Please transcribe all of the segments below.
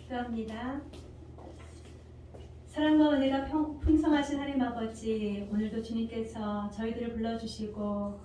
기도합니다. 사랑과 은혜가 풍성하신 하나님 아버지, 오늘도 주님께서 저희들을 불러주시고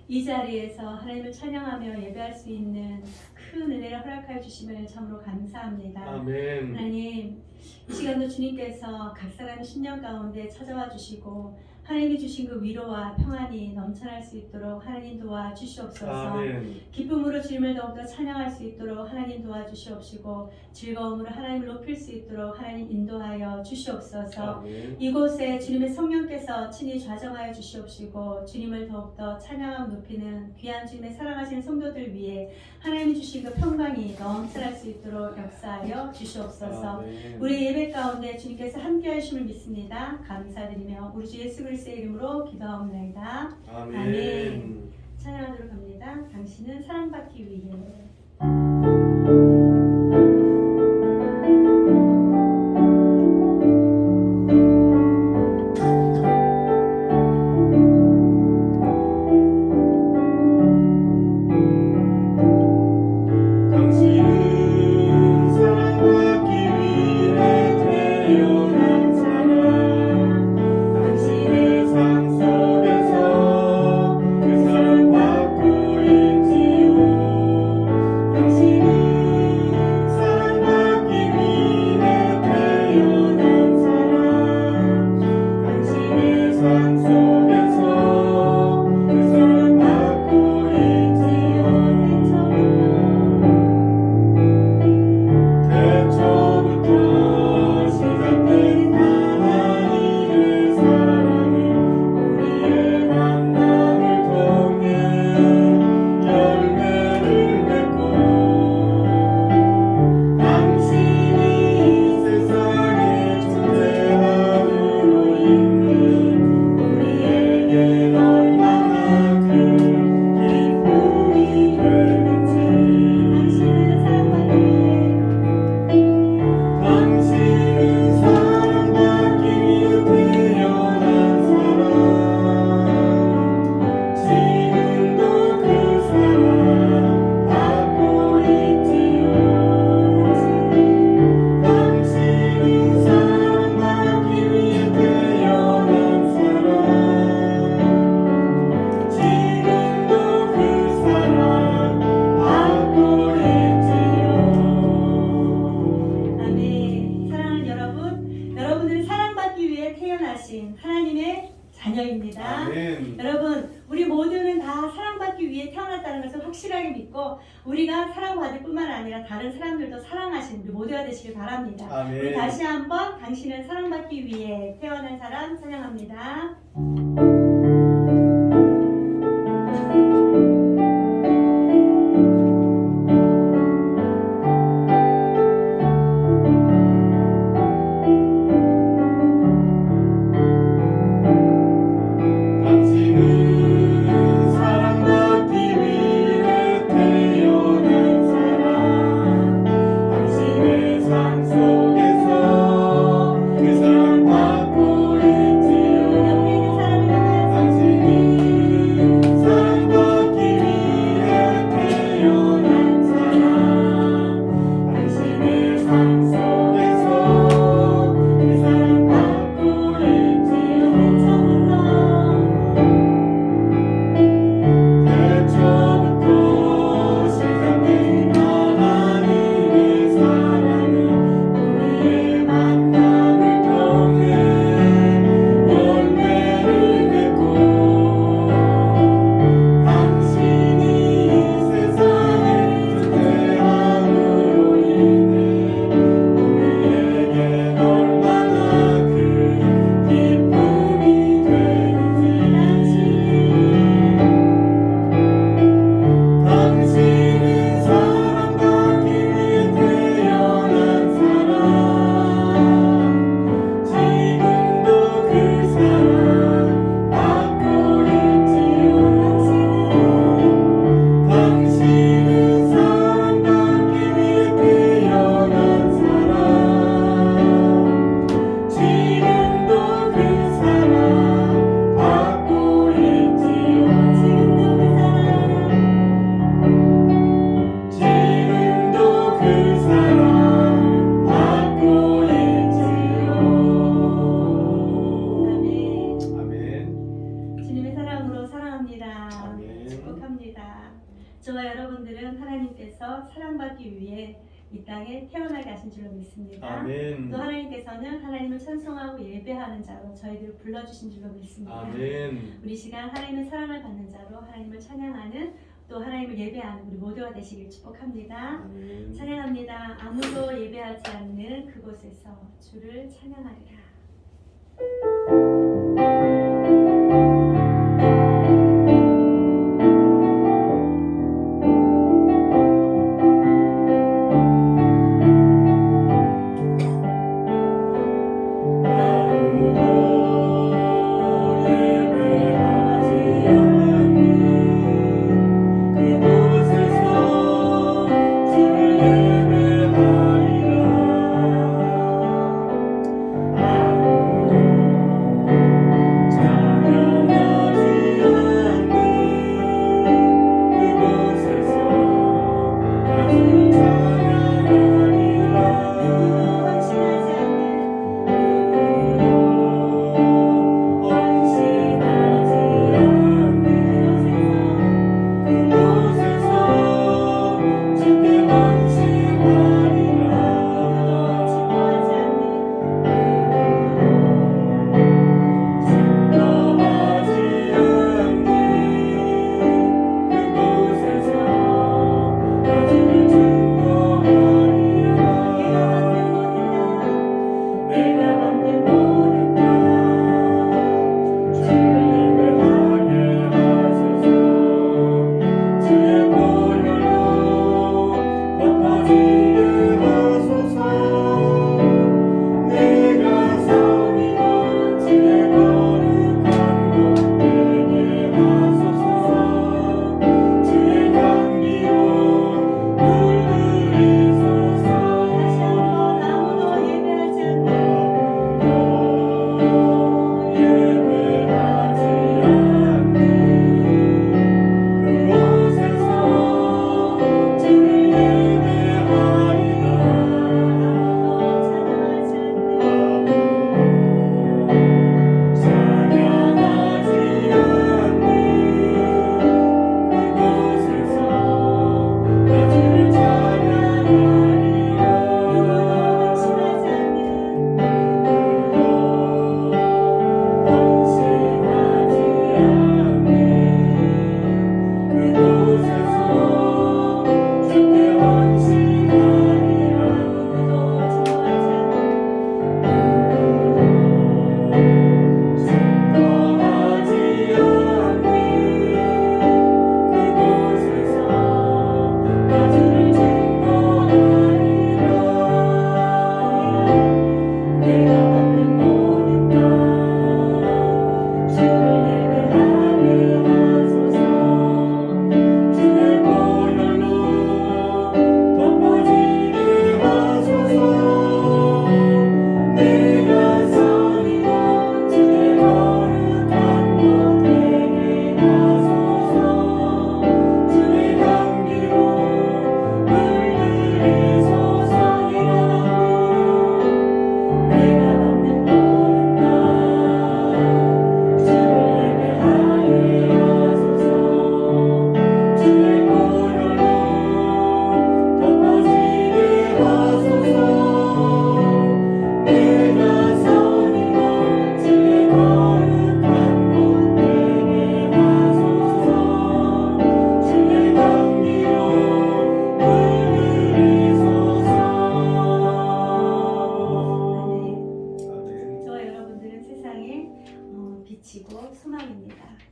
이 자리에서 하나님을 찬양하며 예배할 수 있는 큰 은혜를 허락하여 주심을 참으로 감사합니다. 아멘. 하나님, 이 시간도 주님께서 각 사람의 심령 가운데 찾아와 주시고 하나님이 주신 그 위로와 평안이 넘쳐날 수 있도록 하나님 도와주시옵소서. 아멘. 기쁨으로 주님을 더욱더 찬양할 수 있도록 하나님 도와주시옵시고 즐거움으로 하나님을 높일 수 있도록 하나님 인도하여 주시옵소서. 아멘. 이곳에 주님의 성령께서 친히 좌정하여 주시옵시고 주님을 더욱더 찬양하고 높이는 귀한 주님의 사랑하시는 성도들 위해 하나님이 주신 그 평강이 넘쳐날 수 있도록 역사하여 주시옵소서. 아멘. 우리 예배 가운데 주님께서 함께 하심을 믿습니다. 감사드리며 우리 주 예수 그리스도의 이름으로 기도하옵나이다. 아멘. 찬양하도록 합니다. 당신은 사랑받기 위해. 당신은 사랑받기 위해 태어난 사람, 당신의 삶 속에서 그 사랑받고 있지요. 당신은 사랑받기 위해 태어난 사람, 당신의 삶 속에서 그 사랑받고 있지요. 태초부터 시작된 하나님의 사랑은 우리의 만남을 통해 열매를 맺고 당신이 세상에 존재함으로 인해 우리에겐 얼마나 큰 기쁨이 되는지. 당신은 사랑받기 위해 태어난 사람, 지금도 그 사랑 받고 있지요. 당신은 사랑받기 위해 태어난 사람, 지금도 그 사랑 받고 있지요. 아멘. 사랑하는 여러분, 여러분들은 사랑받기 위해 태어나신 하나님의 자녀입니다. 아멘. 여러분, 우리 모두는 다 사랑받기 위해 태어났다는 것을 확실하게 믿고 우리가 사랑받을 뿐만 아니라 다른 사람들도 사랑하시는 우리 모두가 되시길 바랍니다. 아멘. 우리 다시 한번 당신은 사랑받기 위해 태어난 사람 찬양합니다. 당신은 사랑받기 위해 태어난 사람, 당신의 삶 속에서 그 사랑받고 옆에 있는 있지요. 사람을 저와 여러분들은 하나님께서 사랑받기 위해 이 땅에 태어나게 하신 줄로 믿습니다. 아멘. 또 하나님께서는 하나님을 찬송하고 예배하는 자로 저희들을 불러주신 줄로 믿습니다. 아멘. 우리 시간 하나님의 사랑을 받는 자로 하나님을 찬양하는 또 하나님을 예배하는 우리 모두가 되시길 축복합니다. 아멘. 찬양합니다. 아무도 예배하지 않는 그곳에서 주를 찬양하리라.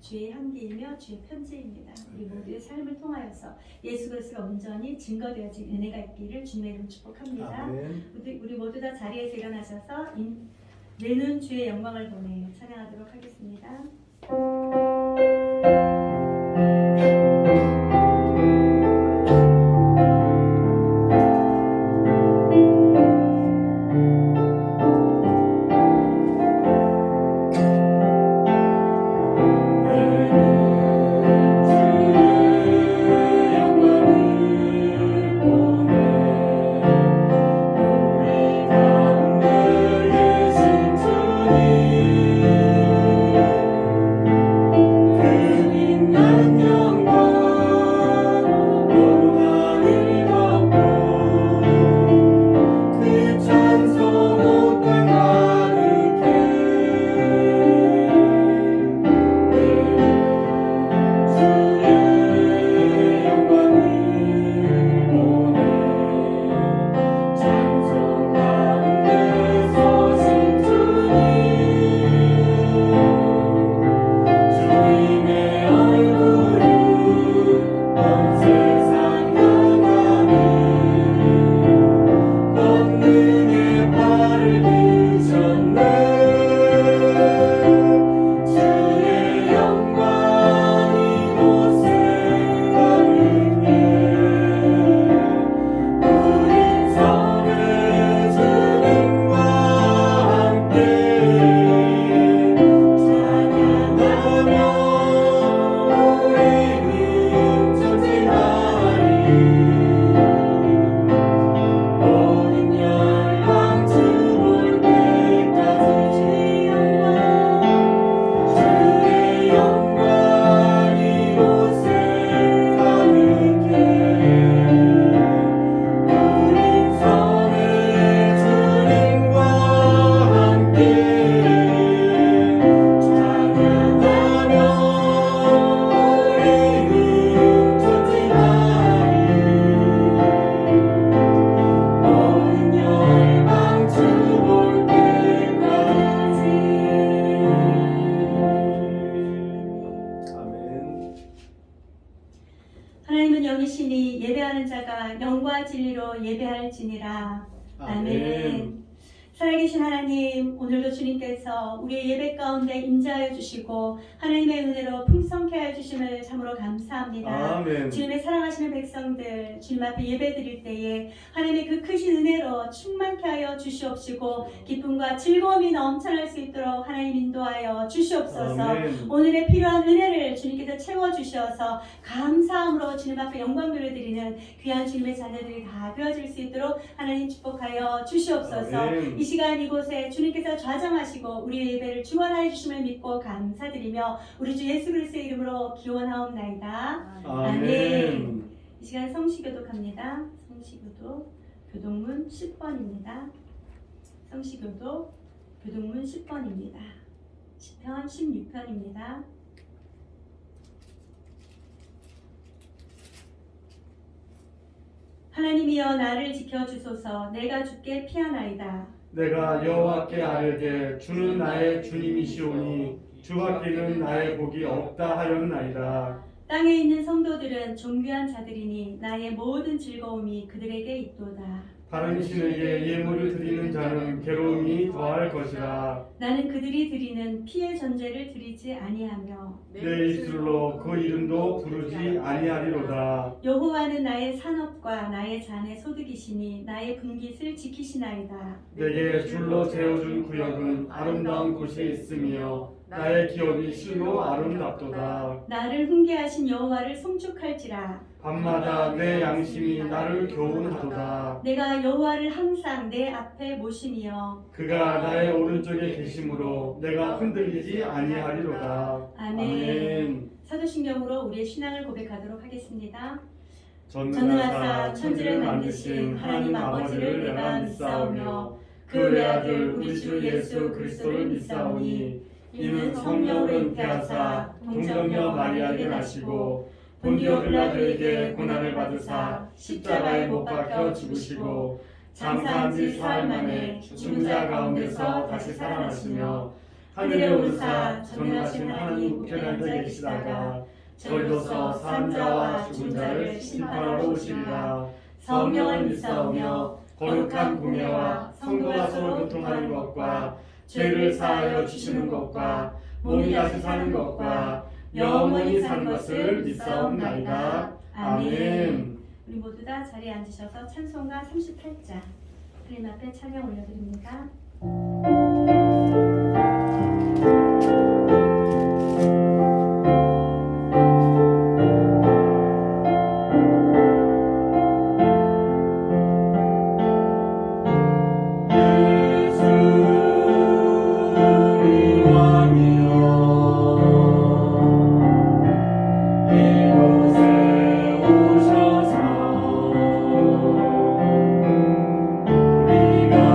주의 향기이며 주의 편지입니다. 우리 모두의 삶을 통하여서 예수 그리스도가 온전히 증거되어진 은혜가 있기를 주님의 이름으로 축복합니다. 아멘. 우리 모두 다 자리에서 일어나셔서 내는 주의 영광을 보내 찬양하도록 하겠습니다. 주님 예배하는 자가 영과 진리로 예배할지니라. 아멘. 살아계신 하나님, 오늘도 주님께서 우리의 예배 가운데 임재하여 주시고 하나님의 은혜로 풍성케 하여 주심을 참으로 감사합니다. 아멘. 주님의 사랑하시는 백성들 주님 앞에 예배 드릴 때에 하나님의 그 크신 은혜로 충만케 하여 주시옵시고 기쁨과 즐거움이 넘쳐날 수 있도록 하나님 인도하여 주시옵소서. 아멘. 오늘의 필요한 은혜를 주님께서 채워주셔서 감사함으로 주님 앞에 영광 돌려드리는 귀한 주님의 자녀들이 다 되어질 수 있도록 하나님 축복하여 주시옵소서. 아멘. 이 시간 이곳에 주님께서 좌정하시고 우리의 예배를 주관하여 주심을 믿고 감사드리며 우리 주 예수 그리스도의 이름으로 기원하옵나이다. 아멘. 이 시간 성시교독합니다. 성시교독 교동문 10번입니다. 성시교독 교동문 10번입니다. 시편 16편입니다. 하나님이여 나를 지켜주소서. 내가 주께 피하나이다. 내가 여호와께 아뢰되 주는 나의 주님이시오니 주밖에는 나의 복이 없다 하였나이다. 땅에 있는 성도들은 존귀한 자들이니 나의 모든 즐거움이 그들에게 있도다. 다른 신에게 예물을 드리는 자는 괴로움이 더할 것이라. 나는 그들이 드리는 피의 전제를 드리지 아니하며 내 입술로 그 이름도 부르지 아니하리로다. 여호와는 나의 산업과 나의 잔의 소득이시니 나의 분깃을 지키시나이다. 내게 줄로 재어준 구역은 아름다운 곳에 있으며 나의 기업이 실로 아름답도다. 나를 훈계하신 여호와를 송축할지라. 밤마다 내 양심이 나를 교훈하도다. 내가 여호와를 항상 내 앞에 모시며 그가 나의 오른쪽에 계심으로 내가 흔들리지 아니하리로다. 아멘. 사도신경으로 우리의 신앙을 고백하도록 하겠습니다. 전능하사 천지를 만드신 하나님 아버지를 내가 믿사오며 그 외아들 우리 주 예수 그리스도를 믿사오니 이는 성령으로 잉태하사 동정녀 마리아에게 나시고 본디오 빌라도에게 고난을 받으사 십자가에 못 박혀 죽으시고 장사한 지 사흘 만에 죽은 자 가운데서 다시 살아나시며 하늘에 오르사 전능하신 하나님 우편에 계시다가 저리로서 산 자와 죽은 자를 심판하러 오시리라. 성령을 믿사오며 거룩한 공예와 성도가 서로 교통하는 것과 죄를 사하여 주시는 것과 몸이 다시 사는 것과 영원히 사는 것을 믿사옵나이다. 아멘. 우리 모두 다 자리에 앉으셔서 찬송가 38자 하나님 앞에 찬양 올려드립니다. 우리가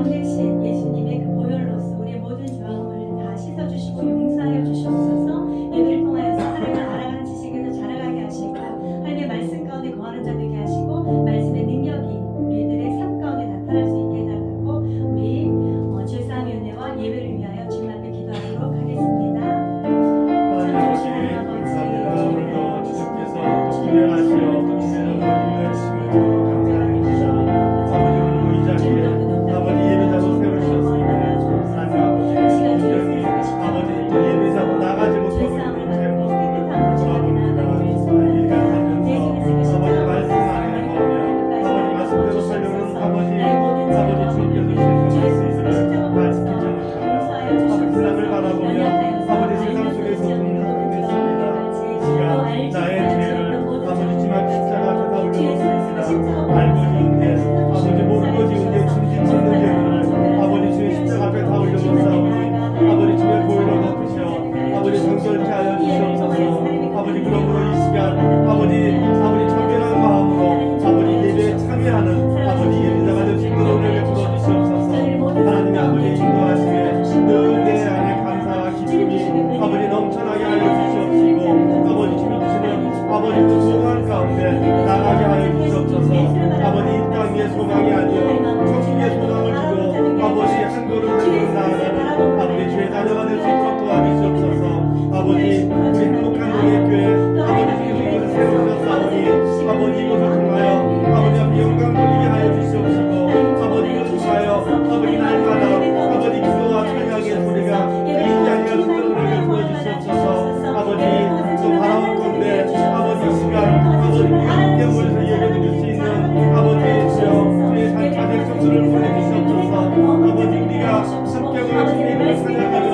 대신 예수님의 그 보혈로서 우리의 모든 죄악을 다 씻어주시고 용서하여 주시옵소서. 예배를 통하여서 하나님을 알아가는 지식에서 자라가게 하시고 하나님의 말씀 가운데 거하는 자 되게 하시고 말씀의 능력이 우리들의 삶 가운데 나타날 수 있게 해달라고 우리 죄사함의 은혜와 예배를 위하여 주님 앞에 기도하도록 하겠습니다. 하나님 감사합니다. 오늘도 주님께서 또 운행하시어 또 주님의 은혜를 심을 주로 감사합니다. 아버지 오늘도 이 자리에 아버지 예배자로 세우셨습니다. 하나님 아버지 분명히 아버지 또 예배자로 나가지 못하고 있는 제 모습을 돌아봅니다. 이 일간 하면서 아버지 말씀 안에 보며 아버지 말씀대로 살려는 아버지 주님께서 주신 말씀을 다 지키지 못하며 아버지 세상을 바라보며 아버지 세상 속에서 동료하고 있습니다. 시간 나의 죄를 아버지 주님 앞 십자가 앞에 다 올려놓습니다. 알고 지은데 아버지 모르고 지은데 숨짓 짓는 죄를 아버지 주의 십자가 앞에 다 올려놓사오니 아버지 주의 보혈로 덮으셔 아버지 정결케 하여 주시옵소서. 아버지 그러므로 이 시간 아버지 청결한 마음으로 아버지 예배에 참여하는 아버지 예배자가 될 수 있도록 우리에게 불러주시옵소서. 하나님의 아버지 인도하심에 늘 내 안에 감사와 기쁨이 아버지 넘쳐나게 하여 주시옵시고 아버지 주님 주시는 아버지 그 소망 가운데 나가게 하여 주시옵소서. 아버지 이 땅의 소망이 아니요 천국의 소망을 주고 아버지 한 걸음 한 걸음 나아가는 아버지 주의 자녀가 될 수 있도록 도와주시옵소서. 아버지 우리 행복한 우리의 교회 아버지 주님 이곳을 세우셨사오니 아버지 이곳을 통하여 아버지 앞에 영광 돌리게 하여 주시옵시고 아버지 이곳을 통하여 아버지 날마다 아버지 기도와 찬양의 소리가 들리지 아니하시도록 우리에게 보여주시옵소서. 아버지 또 바라온건대 아버지 시간 아버지 우리가 함께 모여서 예배드릴 수 있는 아버지 주여 주의 산 백성들을 보내주시옵소서. 아버지 우리가 함께 모여 주님을 찬양하며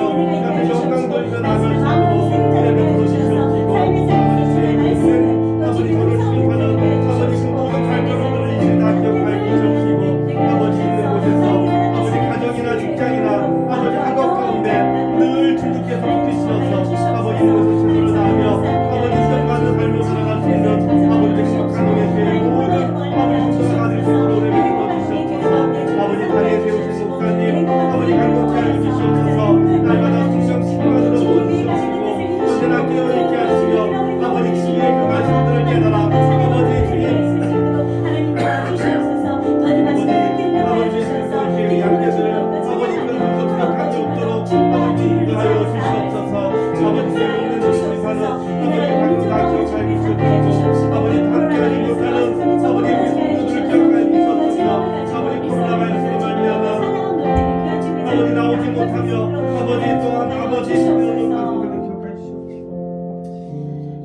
앞에 영광 돌리며 나갈 수 있도록 예배 부르시옵시고 아버지 주의 이름은 아버지 저를 수입하는 아버지 그 모든 발걸음들을 이제 다 기억하여 주시옵시고 아버지 있는 곳에서 아버지 가정이나 직장이나 아버지 학업 가운데 늘 주님께서 붙이셔서 아버지 이곳을 제대로 다하며 아버지 인정받는 삶을 살아갈 수 있는 아버지 행복한 우리의 죄의 모든 아버지 순서를 가질 수 있도록 우리에게 인도주시옵소서. 아버지 단에 세우신 목사님 아버지 간곡히 하여 주시옵소서. 날마다 성령 충만으로 모아주시옵시고 언제나 깨어있게 하시며 아버지 주의 그 말씀들을 깨달아 아버지 주님 양계들 아버지 그들도 부족한 데 없도록 아버지 인도하여 주시옵소서. 아버지 내 없는 주시사는 아버지 방금 다 기억하여 주시옵소서. 아버지 함께하지 못하는 아버지 우리 성도들을 기억하여 주시옵소서. 아버지 코로나 바이러스로 말미암아 아버지 나오지 못하며 아버지 또한 아버지 신령한 가족들을 기억하여 주시옵소서.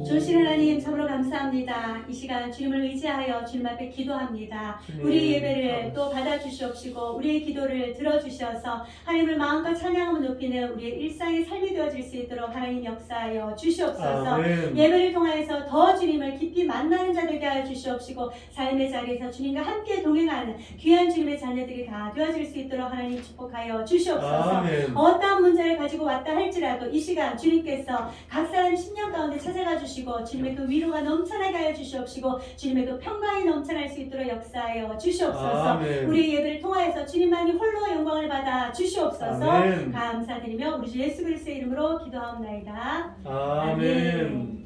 좋으신 하나님 참으로 감사합니다. 이 시간 주님을 의지하여 주님 앞에 기도합니다. 우리 예배를 또 받아주시옵시고 우리의 기도를 들어주셔서 하나님을 마음껏 찬양하며 높이는 우리의 일상의 삶이 되어질 수 있도록 하나님 역사하여 주시옵소서. 아멘. 예배를 통하여서 더 주님을 깊이 만나는 자 되게 하여 주시옵시고 삶의 자리에서 주님과 함께 동행하는 귀한 주님의 자녀들이 다 되어질 수 있도록 하나님 축복하여 주시옵소서. 아멘. 어떠한 문제를 가지고 왔다 할지라도 이 시간 주님께서 각 사람 심령 가운데 찾아가 주시고 주님의 그 위로가 넘쳐나게 하여 주시옵시고 주님의 그 평강이 넘쳐날 수 있도록 역사하여 주시옵소서. 아멘. 우리 예배를 통하여서 주님만이 홀로 영광을 받아 주시옵소서. 아멘. 감사드리며 우리 주 예수 그리스도의 이름으로 기도하옵나이다. 아멘.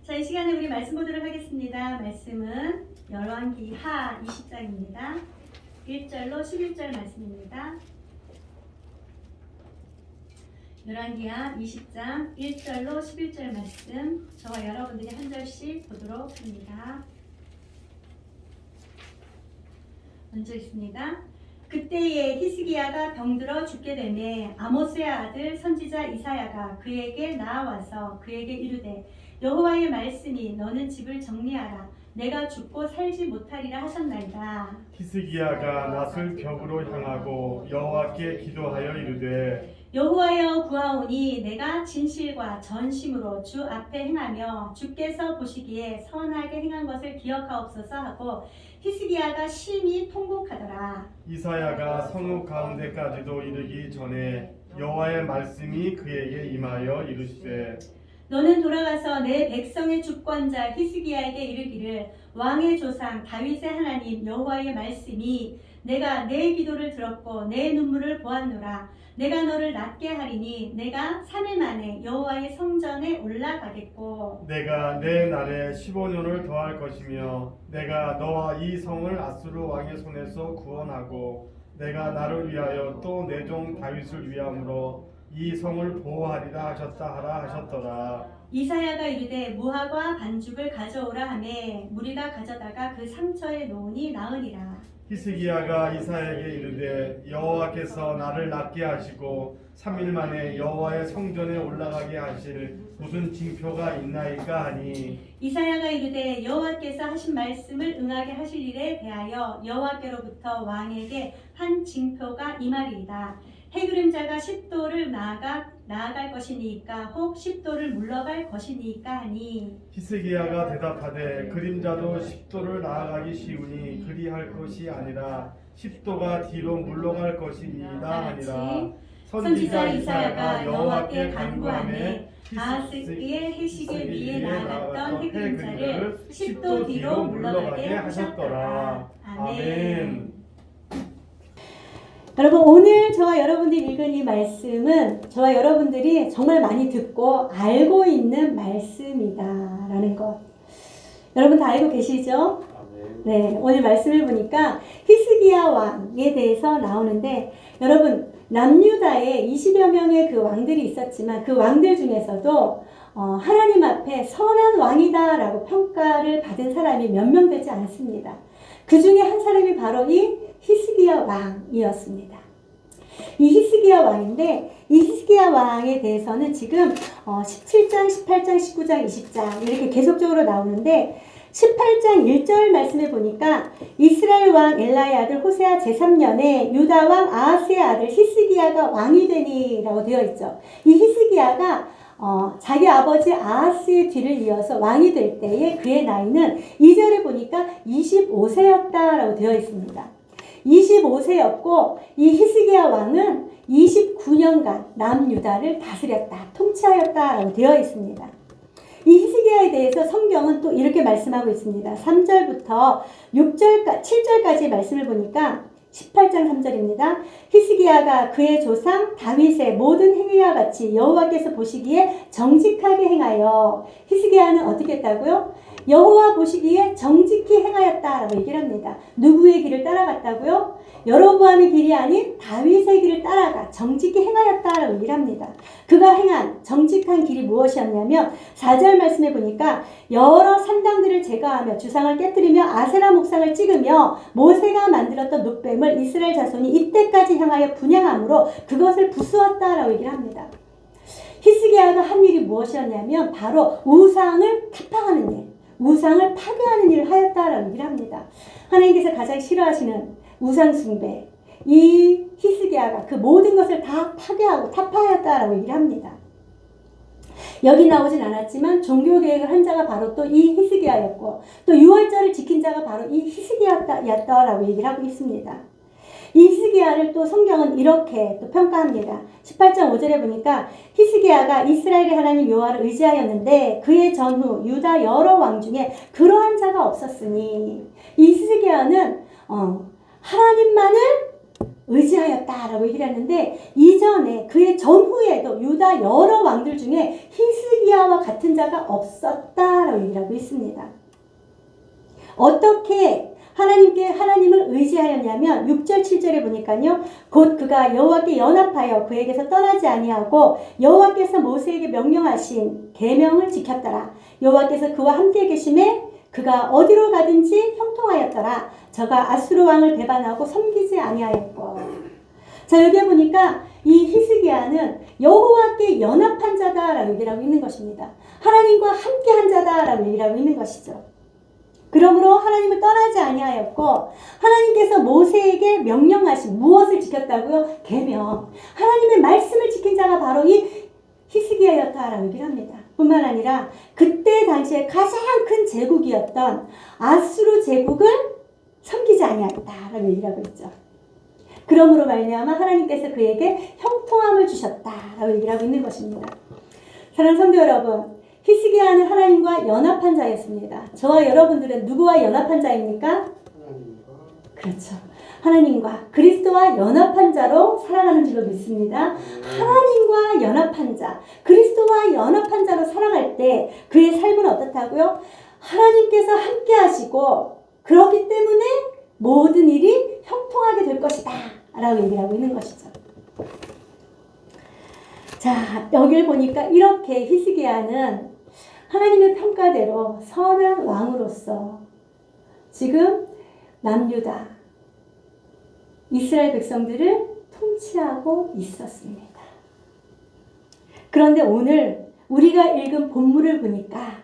자, 이 시간에 우리 말씀 보도록 하겠습니다. 말씀은 열왕기 하 20장입니다. 1절로 11절 말씀입니다. 열왕기하 20장 1절로 11절 말씀 저와 여러분들이 한 절씩 보도록 합니다. 먼저 있습니다. 그때에 히스기야가 병들어 죽게 되매 아모스의 아들 선지자 이사야가 그에게 나아와서 그에게 이르되 여호와의 말씀이 너는 집을 정리하라 내가 죽고 살지 못하리라 하셨나이다. 히스기야가 낯을 벽으로 향하고 여호와께 기도하여 이르되 여호와여 구하오니 내가 진실과 전심으로 주 앞에 행하며 주께서 보시기에 선하게 행한 것을 기억하옵소서 하고 히스기야가 심히 통곡하더라. 이사야가 성읍 가운데까지도 이르기 전에 여호와의 말씀이 그에게 임하여 이르시되 너는 돌아가서 내 백성의 주권자 히스기야에게 이르기를 왕의 조상 다윗의 하나님 여호와의 말씀이 내가 내 기도를 들었고 내 눈물을 보았노라. 내가 너를 낫게 하리니 내가 3일 만에 여호와의 성전에 올라가겠고 내가 내 날에 15년을 더할 것이며 내가 너와 이 성을 아수르 왕의 손에서 구원하고 내가 나를 위하여 또 내 종 다윗을 위함으로 이 성을 보호하리라 하셨다 하라 하셨더라. 이사야가 이르되 무화과 반죽을 가져오라 하매 무리가 가져다가 그 상처에 놓으니 나으니라. 히스기야가 이사야에게 이르되 여호와께서 나를 낫게 하시고 3일 만에 여호와의 성전에 올라가게 하실 무슨 징표가 있나이까 하니 이사야가 이르되 여호와께서 하신 말씀을 응하게 하실 일에 대하여 여호와께로부터 왕에게 한 징표가 임하리이다. 해그림자가 10도를 나아갈 것이니까 혹 10도를 물러갈 것이니까 하니 히스기야가 대답하되 그림자도 10도를 나아가기 쉬우니 그리할 것이 아니라 10도가 뒤로 물러갈 것이니이다 하니라. 선지자 이사야가 여호와께 간구하매 아하스의 해시계 위에 나아갔던 해그림자를 10도 뒤로 물러가게 하셨더라. 아멘. 여러분, 오늘 저와 여러분들이 읽은 이 말씀은 저와 여러분들이 정말 많이 듣고 알고 있는 말씀이다라는 것. 여러분 다 알고 계시죠? 네, 오늘 말씀을 보니까 히스기야 왕에 대해서 나오는데 여러분 남유다에 20여 명의 그 왕들이 있었지만 그 왕들 중에서도 하나님 앞에 선한 왕이다라고 평가를 받은 사람이 몇 명 되지 않습니다. 그 중에 한 사람이 바로 이 히스기야 왕이었습니다. 이 히스기야 왕인데 이 히스기야 왕에 대해서는 지금 17장, 18장, 19장, 20장 이렇게 계속적으로 나오는데 18장 1절 말씀에 보니까 이스라엘 왕 엘라의 아들 호세아 제3년에 유다 왕 아하스의 아들 히스기야가 왕이 되니 라고 되어 있죠. 이 히스기야가 자기 아버지 아하스의 뒤를 이어서 왕이 될 때에 그의 나이는 2절에 보니까 25세였다라고 되어 있습니다. 25세였고 이 히스기야 왕은 29년간 남유다를 다스렸다, 통치하였다라고 되어 있습니다. 이 히스기야에 대해서 성경은 또 이렇게 말씀하고 있습니다. 3절부터 7절까지 말씀을 보니까 18장 3절입니다. 히스기야가 그의 조상 다윗의 모든 행위와 같이 여호와께서 보시기에 정직하게 행하여 히스기야는 어떻게 했다고요? 여호와 보시기에 정직히 행하였다라고 얘기를 합니다. 누구의 길을 따라갔다고요? 여로보암의 길이 아닌 다윗의 길을 따라가 정직히 행하였다라고 얘기를 합니다. 그가 행한 정직한 길이 무엇이었냐면 4절 말씀해 보니까 여러 산당들을 제거하며 주상을 깨뜨리며 아세라 목상을 찍으며 모세가 만들었던 놋뱀을 이스라엘 자손이 이때까지 향하여 분향함으로 그것을 부수었다라고 얘기를 합니다. 히스기야가 한 일이 무엇이었냐면 바로 우상을 타파하는 일, 우상을 파괴하는 일을 하였다라고 얘기를 합니다. 하나님께서 가장 싫어하시는 우상 숭배, 이 히스기야가 그 모든 것을 다 파괴하고 타파하였다라고 얘기를 합니다. 여기 나오진 않았지만 종교 계획을 한 자가 바로 또 이 히스기야였고 또 유월절을 지킨 자가 바로 이 히스기야였다라고 얘기를 하고 있습니다. 이 히스기야를 또 성경은 이렇게 또 평가합니다. 18장 5절에 보니까 히스기야가 이스라엘의 하나님 여호와를 의지하였는데 그의 전후 유다 여러 왕 중에 그러한 자가 없었으니 이 히스기야는 하나님만을 의지하였다라고 얘기를 했는데 이전에 그의 전후에도 유다 여러 왕들 중에 히스기야와 같은 자가 없었다라고 얘기를 하고 있습니다. 어떻게 하나님을 의지하였냐면 6절 7절에 보니까요. 곧 그가 여호와께 연합하여 그에게서 떠나지 아니하고 여호와께서 모세에게 명령하신 계명을 지켰더라. 여호와께서 그와 함께 계심에 그가 어디로 가든지 형통하였더라. 저가 아수르 왕을 배반하고 섬기지 아니하였고. 자, 여기에 보니까 이 히스기야는 여호와께 연합한 자다라고 얘기를 하고 있는 것입니다. 하나님과 함께한 자다라고 얘기를 하고 있는 것이죠. 그러므로 하나님을 떠나지 아니하였고 하나님께서 모세에게 명령하신 무엇을 지켰다고요? 계명. 하나님의 말씀을 지킨 자가 바로 이 히스기야였다라고 얘기를 합니다. 뿐만 아니라 그때 당시에 가장 큰 제국이었던 아수르 제국을 섬기지 아니하였다라고 얘기를 하고 있죠. 그러므로 말미암아 하나님께서 그에게 형통함을 주셨다라고 얘기를 하고 있는 것입니다. 사랑하는 성도 여러분, 히스기야는 하나님과 연합한 자였습니다. 저와 여러분들은 누구와 연합한 자입니까? 그렇죠. 하나님과 그리스도와 연합한 자로 살아가는 줄로 믿습니다. 하나님과 연합한 자, 그리스도와 연합한 자로 살아갈 때 그의 삶은 어떻다고요? 하나님께서 함께 하시고 그렇기 때문에 모든 일이 형통하게 될 것이다 라고 얘기를 하고 있는 것이죠. 자, 여기를 보니까 이렇게 히스기야는 하나님의 평가대로 선한 왕으로서 지금 남유다 이스라엘 백성들을 통치하고 있었습니다. 그런데 오늘 우리가 읽은 본문을 보니까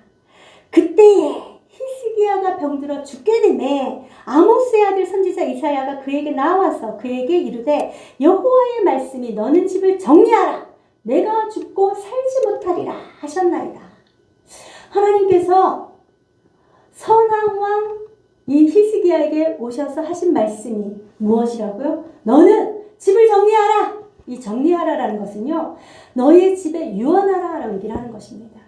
그때에 히스기야가 병들어 죽게 되매 아모스의 아들 선지자 이사야가 그에게 나와서 그에게 이르되 여호와의 말씀이 너는 집을 정리하라 내가 죽고 살지 못하리라 하셨나이다. 하나님께서 선한 왕 이 히스기야에게 오셔서 하신 말씀이 무엇이라고요? 너는 집을 정리하라. 이 정리하라라는 것은요, 너의 집에 유언하라라고 얘기를 하는 것입니다.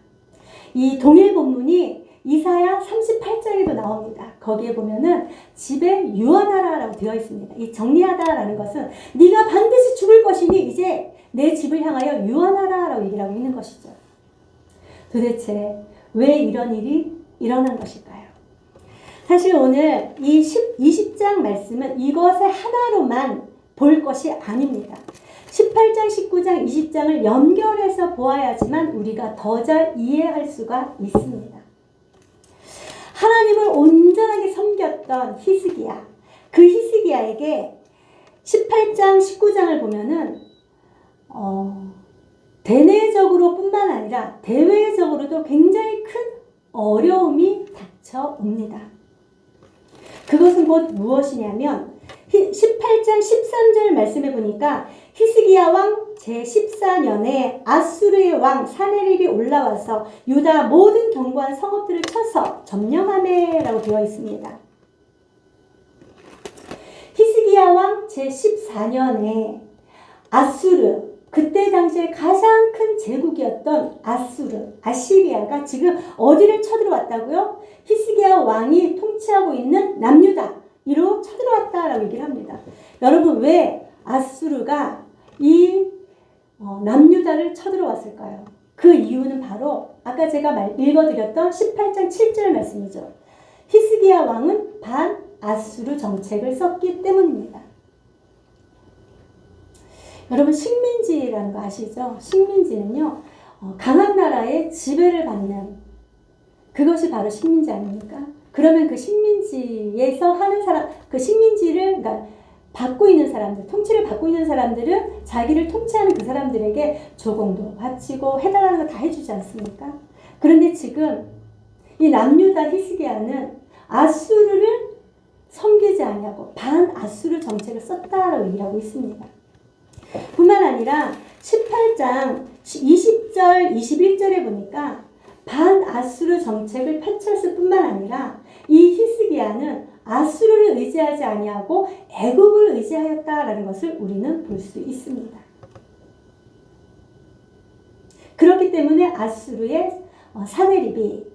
이 동일 본문이 이사야 38장에도 나옵니다. 거기에 보면은 집에 유언하라라고 되어 있습니다. 이 정리하다라는 것은 네가 반드시 죽을 것이니 이제 내 집을 향하여 유언하라라고 얘기를 하고 있는 것이죠. 도대체 왜 이런 일이 일어난 것일까요? 사실 오늘 이 20장 말씀은 이것의 하나로만 볼 것이 아닙니다. 18장, 19장, 20장을 연결해서 보아야지만 우리가 더 잘 이해할 수가 있습니다. 하나님을 온전하게 섬겼던 히스기야, 그 히스기야에게 18장, 19장을 보면은 대내적으로 뿐만 아니라 대외적으로도 굉장히 큰 어려움이 닥쳐옵니다. 그것은 곧 무엇이냐면 18장 13절 말씀해 보니까 히스기야 왕 제14년에 아수르의 왕 사네립이 올라와서 유다 모든 견고한 성읍들을 쳐서 점령하매라고 되어 있습니다. 히스기야 왕 제14년에 아수르, 그때 당시에 가장 큰 제국이었던 아시리아가 지금 어디를 쳐들어왔다고요? 히스기야 왕이 통치하고 있는 남유다로 쳐들어왔다라고 얘기를 합니다. 여러분, 왜 아수르가 이 남유다를 쳐들어왔을까요? 그 이유는 바로 아까 제가 읽어드렸던 18장 7절 말씀이죠. 히스기야 왕은 반아수르 정책을 썼기 때문입니다. 여러분, 식민지라는 거 아시죠? 식민지는요, 강한 나라의 지배를 받는 그것이 바로 식민지 아닙니까? 그러면 그 식민지에서 하는 사람, 그 식민지를 그러니까 받고 있는 사람들, 통치를 받고 있는 사람들은 자기를 통치하는 그 사람들에게 조공도 바치고 해달라는 거 다 해주지 않습니까? 그런데 지금 이 남유다 히스기야는 아수르를 섬기지 아니하고 반아수르 정책을 썼다라고 얘기하고 있습니다. 뿐만 아니라 18장 20절, 21절에 보니까 반아수르 정책을 펼쳤을 뿐만 아니라 이 히스기야는 아수르를 의지하지 아니하고 애굽을 의지하였다라는 것을 우리는 볼 수 있습니다. 그렇기 때문에 아수르의 사네립이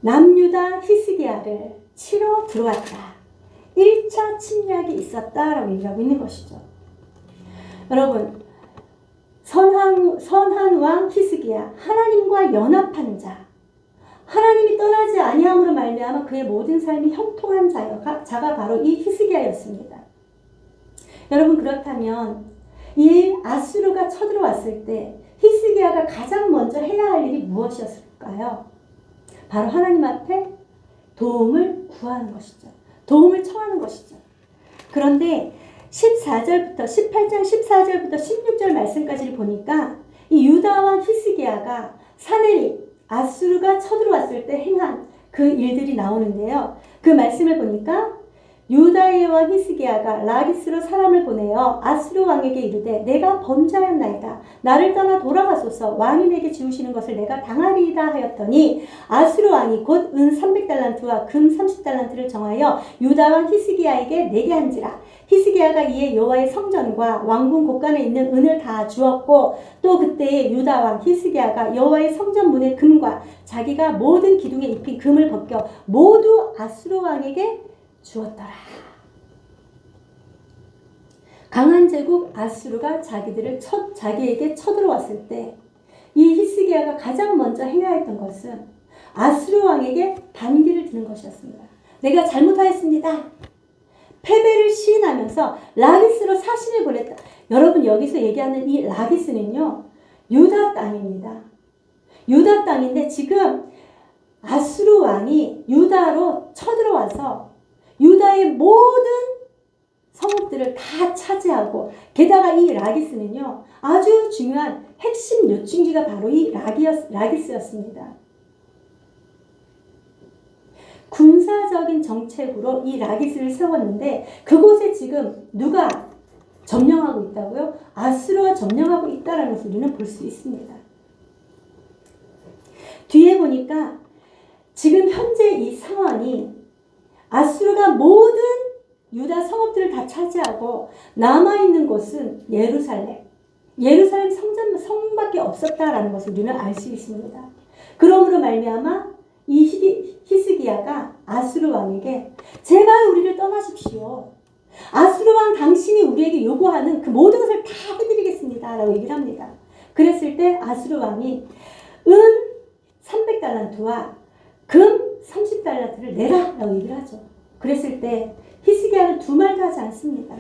남유다 히스기야를 치러 들어왔다. 1차 침략이 있었다라고 얘기하고 있는 것이죠. 여러분, 선한 왕 히스기야, 하나님과 연합한 자, 하나님이 떠나지 아니함으로 말미암아 그의 모든 삶이 형통한 자가 바로 이 히스기야였습니다. 여러분, 그렇다면 이 아수르가 쳐들어왔을 때 히스기야가 가장 먼저 해야 할 일이 무엇이었을까요? 바로 하나님 앞에 도움을 구하는 것이죠. 도움을 청하는 것이죠. 그런데 18장 14절부터 16절 말씀까지를 보니까 이 유다 왕 히스기야가 사네립, 아수르가 쳐들어왔을 때 행한 그 일들이 나오는데요. 그 말씀을 보니까 유다의 왕 히스기야가 라기스로 사람을 보내어 아수르 왕에게 이르되 내가 범죄하였나이다. 나를 떠나 돌아가소서. 왕이 내게 지우시는 것을 내가 당하리이다 하였더니 아수르 왕이 곧 은 300달란트와 금 30달란트를 정하여 유다 왕 히스기야에게 내게 한지라. 히스기야가 이에 여호와의 성전과 왕궁 곳간에 있는 은을 다 주었고 또 그때에 유다 왕 히스기야가 여호와의 성전 문의 금과 자기가 모든 기둥에 입힌 금을 벗겨 모두 아수르 왕에게 주었더라. 강한 제국 아수르가 자기에게 쳐들어왔을 때 이 히스기야가 가장 먼저 행해야 했던 것은 아수르 왕에게 반기를 드는 것이었습니다. 내가 잘못하였습니다. 패배를 시인하면서 라기스로 사신을 보냈다. 여러분 여기서 얘기하는 이 라기스는요. 유다 땅입니다. 유다 땅인데 지금 아수르 왕이 유다로 쳐들어와서 유다의 모든 성읍들을 다 차지하고 게다가 이 라기스는요. 아주 중요한 핵심 요충지가 바로 이 라기스였습니다. 군사적인 정책으로 이 라기스를 세웠는데 그곳에 지금 누가 점령하고 있다고요? 아수르가 점령하고 있다는 것을 우리는 볼 수 있습니다. 뒤에 보니까 지금 현재 이 상황이 아수르가 모든 유다 성읍들을 다 차지하고 남아있는 곳은 예루살렘 성밖에 없었다라는 것을 우리는 알 수 있습니다. 그러므로 말미암아 이 히스기야가 아수르 왕에게 제발 우리를 떠나십시오. 아수르 왕 당신이 우리에게 요구하는 그 모든 것을 다 해드리겠습니다. 라고 얘기를 합니다. 그랬을 때 아수르 왕이 은 300달란트와 금 30달란트를 내라 라고 얘기를 하죠. 그랬을 때 히스기야는 두 말도 하지 않습니다.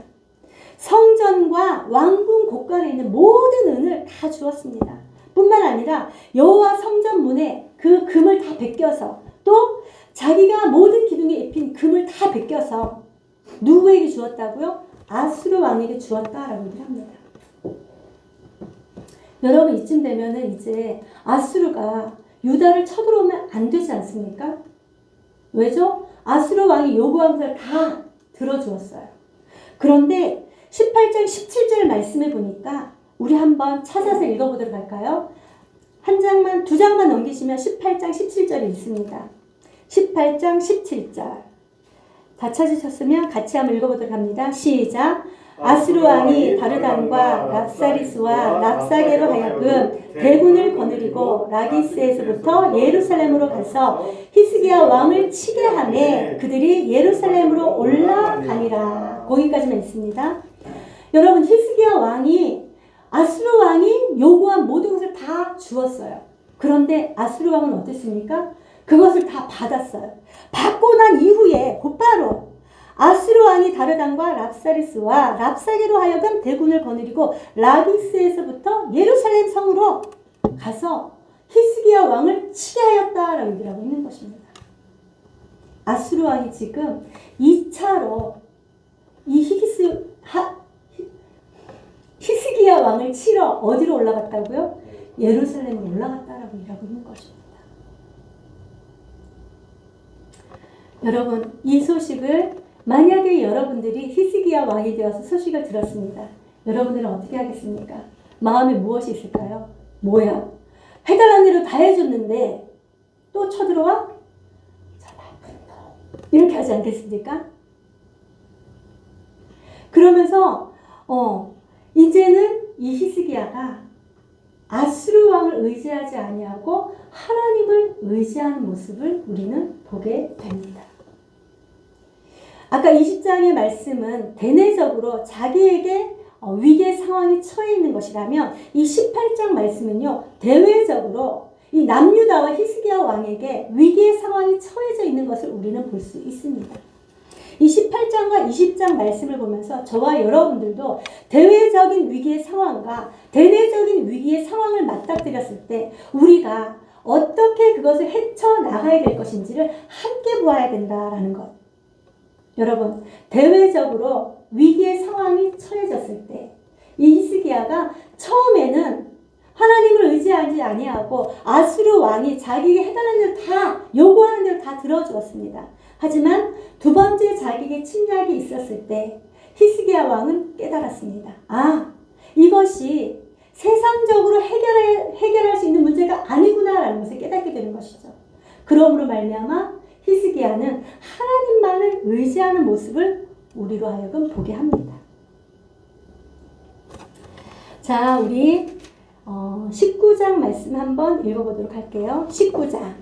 성전과 왕궁 곳간에 있는 모든 은을 다 주었습니다. 뿐만 아니라 여호와 성전 문에 그 금을 다 베껴서 또 자기가 모든 기둥에 입힌 금을 다 베껴서 누구에게 주었다고요? 아수르 왕에게 주었다라고 얘기를 합니다. 여러분 이쯤 되면은 이제 아수르가 유다를 쳐들어오면 안 되지 않습니까? 왜죠? 아수르 왕이 요구한 것을 다 들어주었어요. 그런데 18장 17절 말씀해 보니까 우리 한번 찾아서 읽어보도록 할까요? 두 장만 넘기시면 18장 17절이 있습니다. 18장 17절 다 찾으셨으면 같이 한번 읽어보도록 합니다. 시작! 아수르 왕이 다르단과 랍사리스와 랍사게로 하여금 대군을 거느리고 라기스에서부터 예루살렘으로 가서 히스기야 왕을 치게 하매 그들이 예루살렘으로 올라가니라. 거기까지만 있습니다. 여러분 히스기야 왕이 아수르 왕이 요구한 모든 것을 다 주었어요. 그런데 아수르 왕은 어땠습니까? 그것을 다 받았어요. 받고 난 이후에 곧바로 아수르 왕이 다르단과 랍사리스와 랍사게로 하여금 대군을 거느리고 라기스에서부터 예루살렘 성으로 가서 히스기야 왕을 치게 하였다라고 얘기를 하고 있는 것입니다. 아수르 왕이 지금 2차로 이 히스기야 왕을 치러 어디로 올라갔다고요? 예루살렘으로 올라갔다라고 얘기하고 있는 것입니다. 여러분 이 소식을 만약에 여러분들이 히스기야 왕이 되어서 소식을 들었습니다. 여러분들은 어떻게 하겠습니까? 마음에 무엇이 있을까요? 뭐야? 해달라는 대로 다 해줬는데 또 쳐들어와? 저 나쁜 놈. 이렇게 하지 않겠습니까? 그러면서 이제는 이 히스기야가 아수르 왕을 의지하지 아니하고 하나님을 의지하는 모습을 우리는 보게 됩니다. 아까 20장의 말씀은 대내적으로 자기에게 위기의 상황이 처해 있는 것이라면 이 18장 말씀은요 대외적으로 이 남유다와 히스기야 왕에게 위기의 상황이 처해져 있는 것을 우리는 볼 수 있습니다. 이 18장과 20장 말씀을 보면서 저와 여러분들도 대외적인 위기의 상황과 대내적인 위기의 상황을 맞닥뜨렸을 때 우리가 어떻게 그것을 헤쳐나가야 될 것인지를 함께 보아야 된다라는 것. 여러분, 대외적으로 위기의 상황이 처해졌을 때 이 히스기야가 처음에는 하나님을 의지하지 아니하고 아수르 왕이 자기에게 해달라는 대로 다 요구하는 대로 다 들어주었습니다. 하지만 두 번째 자기에게 침략이 있었을 때 히스기야 왕은 깨달았습니다. 아, 이것이 세상적으로 해결할 수 있는 문제가 아니구나라는 것을 깨닫게 되는 것이죠. 그러므로 말미암아 히스기야는 하나님만을 의지하는 모습을 우리로 하여금 보게 합니다. 자, 우리 19장 말씀 한번 읽어보도록 할게요. 19장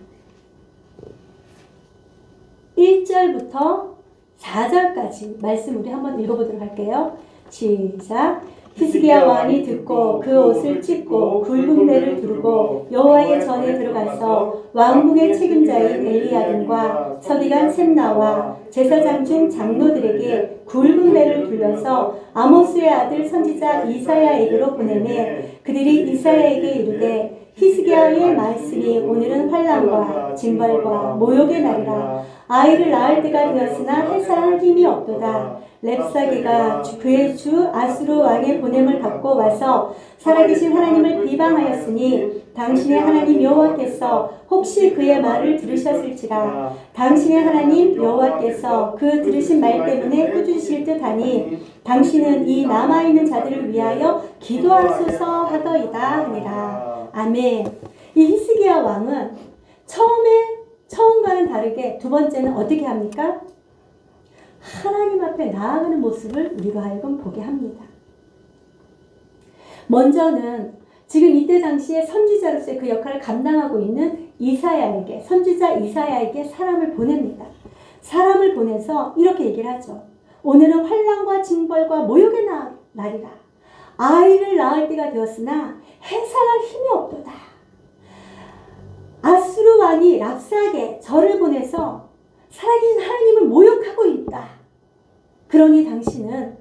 1절부터 4절까지 말씀 우리 한번 읽어보도록 할게요. 시작. 히스기야 왕이 듣고 그 옷을 찢고 굵은 배를 두르고 여호와의 전에 들어가서 왕궁의 책임자인 엘리야김과 서기관 셈나와 제사장 중 장로들에게 굵은 배를 둘러서 아모스의 아들 선지자 이사야에게로 보내매 그들이 이사야에게 이르되 히스기야의 말씀이 오늘은 환난과 징벌과 모욕의 날이라. 아이를 낳을 때가 되었으나 해산할 힘이 없도다. 렙사기가 그의 주 아수르 왕의 보냄을 받고 와서 살아계신 하나님을 비방하였으니 당신의 하나님 여호와께서 혹시 그의 말을 들으셨을지라. 당신의 하나님 여호와께서 그 들으신 말 때문에 꾸짖으실 듯하니 당신은 이 남아있는 자들을 위하여 기도하소서 하더이다 하니라. 아멘. 이 히스기야 왕은 처음과는 다르게 두 번째는 어떻게 합니까? 하나님 앞에 나아가는 모습을 우리로 하여금 보게 합니다. 먼저는 지금 이때 당시에 선지자로서의 그 역할을 감당하고 있는 이사야에게, 선지자 이사야에게 사람을 보냅니다. 사람을 보내서 이렇게 얘기를 하죠. 오늘은 환난과 징벌과 모욕의 날이라. 아이를 낳을 때가 되었으나 해산할 힘이 없도다. 아수르 왕이 랍사게 저를 보내서 살아계신 하나님을 모욕하고 있다. 그러니 당신은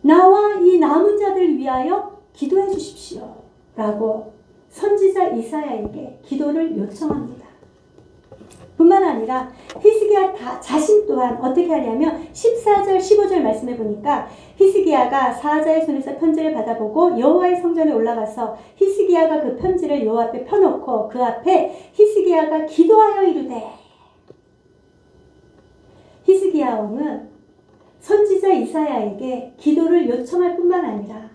나와 이 남은 자들을 위하여 기도해 주십시오. 라고 선지자 이사야에게 기도를 요청합니다. 뿐만 아니라 히스기야 자신 또한 어떻게 하냐면 14절 15절 말씀해 보니까 히스기야가 사자의 손에서 편지를 받아보고 여호와의 성전에 올라가서 히스기야가 그 편지를 여호와 앞에 펴놓고 그 앞에 히스기야가 기도하여 이르되. 히스기야 왕은 선지자 이사야에게 기도를 요청할 뿐만 아니라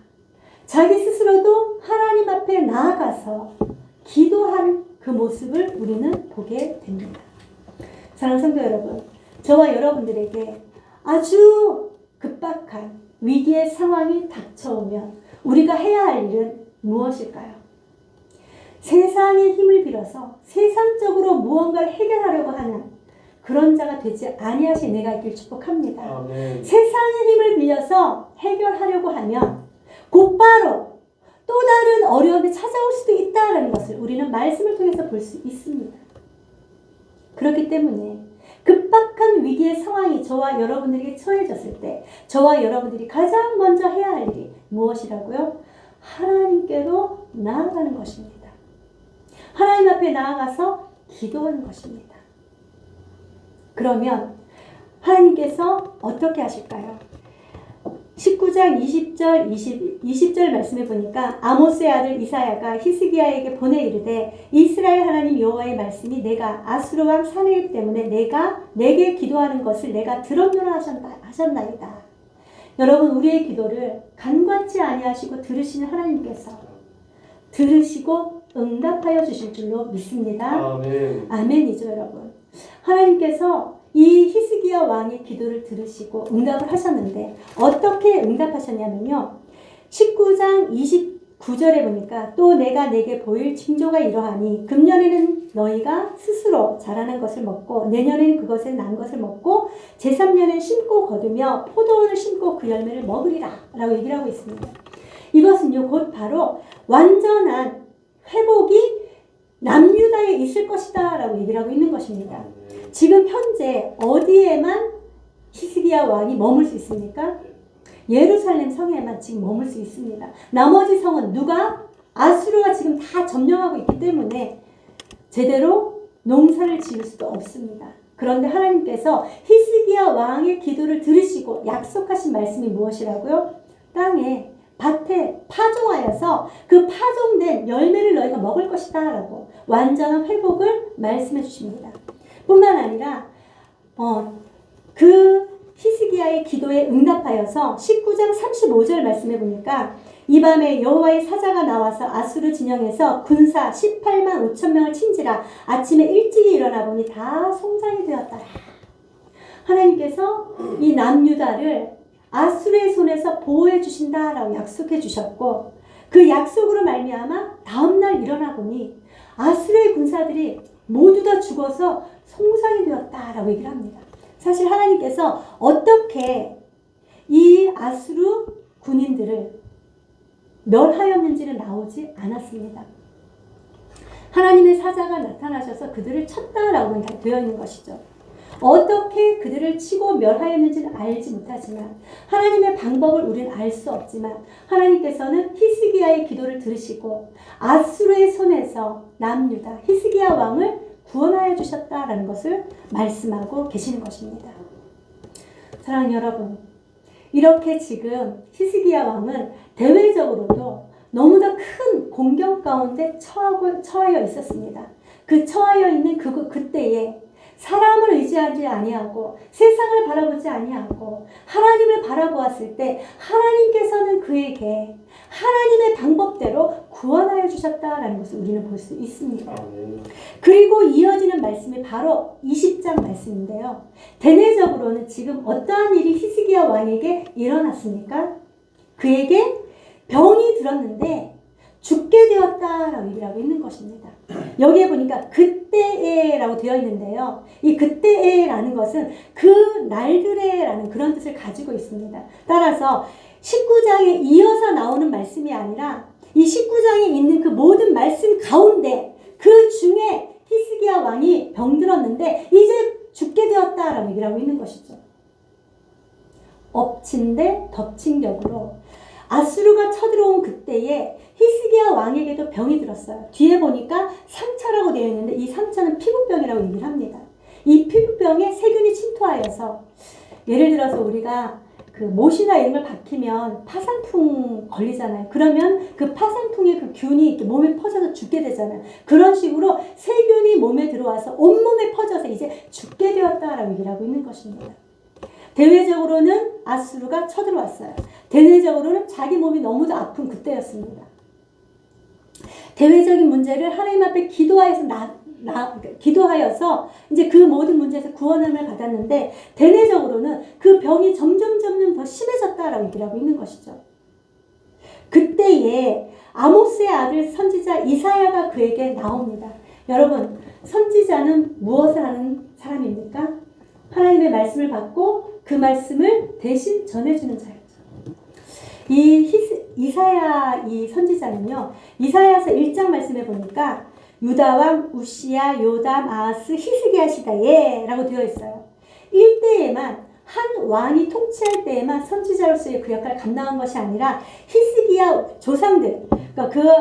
자기 스스로도 하나님 앞에 나아가서 기도한 그 모습을 우리는 보게 됩니다. 사랑하는 성도 여러분, 저와 여러분들에게 아주 급박한 위기의 상황이 닥쳐오면 우리가 해야 할 일은 무엇일까요? 세상의 힘을 빌어서 세상적으로 무언가를 해결하려고 하는 그런 자가 되지 아니하신 내가 있길 축복합니다. 아멘. 세상의 힘을 빌려서 해결하려고 하면 곧바로 또 다른 어려움이 찾아올 수도 있다는 것을 우리는 말씀을 통해서 볼 수 있습니다. 그렇기 때문에 급박한 위기의 상황이 저와 여러분들에게 처해졌을 때 저와 여러분들이 가장 먼저 해야 할 일이 무엇이라고요? 하나님께로 나아가는 것입니다. 하나님 앞에 나아가서 기도하는 것입니다. 그러면 하나님께서 어떻게 하실까요? 19장 20절 말씀해 보니까 아모스의 아들 이사야가 히스기야에게 보내 이르되 이스라엘 하나님 여호와의 말씀이 내가 아수르 왕 사내립 때문에 내게 기도하는 것을 내가 들었노라 하셨나이다. 여러분, 우리의 기도를 간과치 아니하시고 들으시는 하나님께서 들으시고 응답하여 주실 줄로 믿습니다. 아멘. 아멘이죠, 여러분. 하나님께서 이 히스기야 왕의 기도를 들으시고 응답을 하셨는데 어떻게 응답하셨냐면요. 19장 29절에 보니까 또 내가 내게 보일 징조가 이러하니 금년에는 너희가 스스로 자라는 것을 먹고 내년에는 그것에 난 것을 먹고 제3년에 심고 거두며 포도원을 심고 그 열매를 먹으리라 라고 얘기를 하고 있습니다. 이것은요 곧 바로 완전한 회복이 남유다에 있을 것이다 라고 얘기를 하고 있는 것입니다. 지금 현재 어디에만 히스기야 왕이 머물 수 있습니까? 예루살렘 성에만 지금 머물 수 있습니다. 나머지 성은 누가? 아수르가 지금 다 점령하고 있기 때문에 제대로 농사를 지을 수도 없습니다. 그런데 하나님께서 히스기야 왕의 기도를 들으시고 약속하신 말씀이 무엇이라고요? 땅에 밭에 파종하여서 그 파종된 열매를 너희가 먹을 것이다 라고 완전한 회복을 말씀해 주십니다. 뿐만 아니라 그 히스기야의 기도에 응답하여서 19장 35절 말씀해 보니까 이 밤에 여호와의 사자가 나와서 아수르 진영에서 군사 18만 5천 명을 친지라 아침에 일찍이 일어나 보니 다 송장이 되었더라. 하나님께서 이 남유다를 아수르의 손에서 보호해 주신다라고 약속해 주셨고 그 약속으로 말미암아 다음날 일어나 보니 아수르의 군사들이 모두 다 죽어서 송장이 되었다라고 얘기를 합니다. 사실 하나님께서 어떻게 이 아수르 군인들을 멸하였는지는 나오지 않았습니다. 하나님의 사자가 나타나셔서 그들을 쳤다라고 되어 있는 것이죠. 어떻게 그들을 치고 멸하였는지는 알지 못하지만 하나님의 방법을 우리는 알 수 없지만 하나님께서는 히스기야의 기도를 들으시고 아수르의 손에서 남유다 히스기야 왕을 구원하여 주셨다라는 것을 말씀하고 계시는 것입니다. 사랑하는 여러분, 이렇게 지금 히스기야 왕은 대외적으로도 너무나 큰 공경 가운데 처하여 있었습니다. 그 처하여 있는 그때에 사람을 의지하지 아니하고 세상을 바라보지 아니하고 하나님을 바라보았을 때 하나님께서는 그에게 하나님의 방법대로 구원하여 주셨다라는 것을 우리는 볼 수 있습니다. 그리고 이어지는 말씀이 바로 20장 말씀인데요. 대내적으로는 지금 어떠한 일이 히스기야 왕에게 일어났습니까? 그에게 병이 들었는데 죽게 되었다라고 얘기를 하고 있는 것입니다. 여기에 보니까 그때에라고 되어 있는데요. 이 그때에라는 것은 그 날들에라는 그런 뜻을 가지고 있습니다. 따라서 19장에 이어서 나오는 말씀이 아니라 이 19장에 있는 그 모든 말씀 가운데 그 중에 히스기야 왕이 병들었는데 이제 죽게 되었다라고 얘기를 하고 있는 것이죠. 엎친 데 덮친 격으로 아수르가 쳐들어온 그때에 히스기야 왕에게도 병이 들었어요. 뒤에 보니까 상처라고 되어 있는데 이 상처는 피부병이라고 얘기를 합니다. 이 피부병에 세균이 침투하여서 예를 들어서 우리가 그 못이나 이런 걸 박히면 파상풍 걸리잖아요. 그러면 그 파상풍의 그 균이 이렇게 몸에 퍼져서 죽게 되잖아요. 그런 식으로 세균이 몸에 들어와서 온몸에 퍼져서 이제 죽게 되었다라고 얘기를 하고 있는 것입니다. 대외적으로는 아수르가 쳐들어왔어요. 대내적으로는 자기 몸이 너무도 아픈 그때였습니다. 대외적인 문제를 하나님 앞에 기도하여서 이제 그 모든 문제에서 구원함을 받았는데 대내적으로는 그 병이 점점 더 심해졌다라고 얘기를 하고 있는 것이죠. 그때에 아모스의 아들 선지자 이사야가 그에게 나옵니다. 여러분, 선지자는 무엇을 하는 사람입니까? 하나님의 말씀을 받고 그 말씀을 대신 전해주는 자였죠. 이사야 이 선지자는요. 이사야서 1장 말씀에 보니까 유다왕 우시야 요담 아하스 히스기야 시대에 라고 되어 있어요. 일대에만 한 왕이 통치할 때에만 선지자로서의 그 역할을 감당한 것이 아니라 히스기야 조상들 그러니까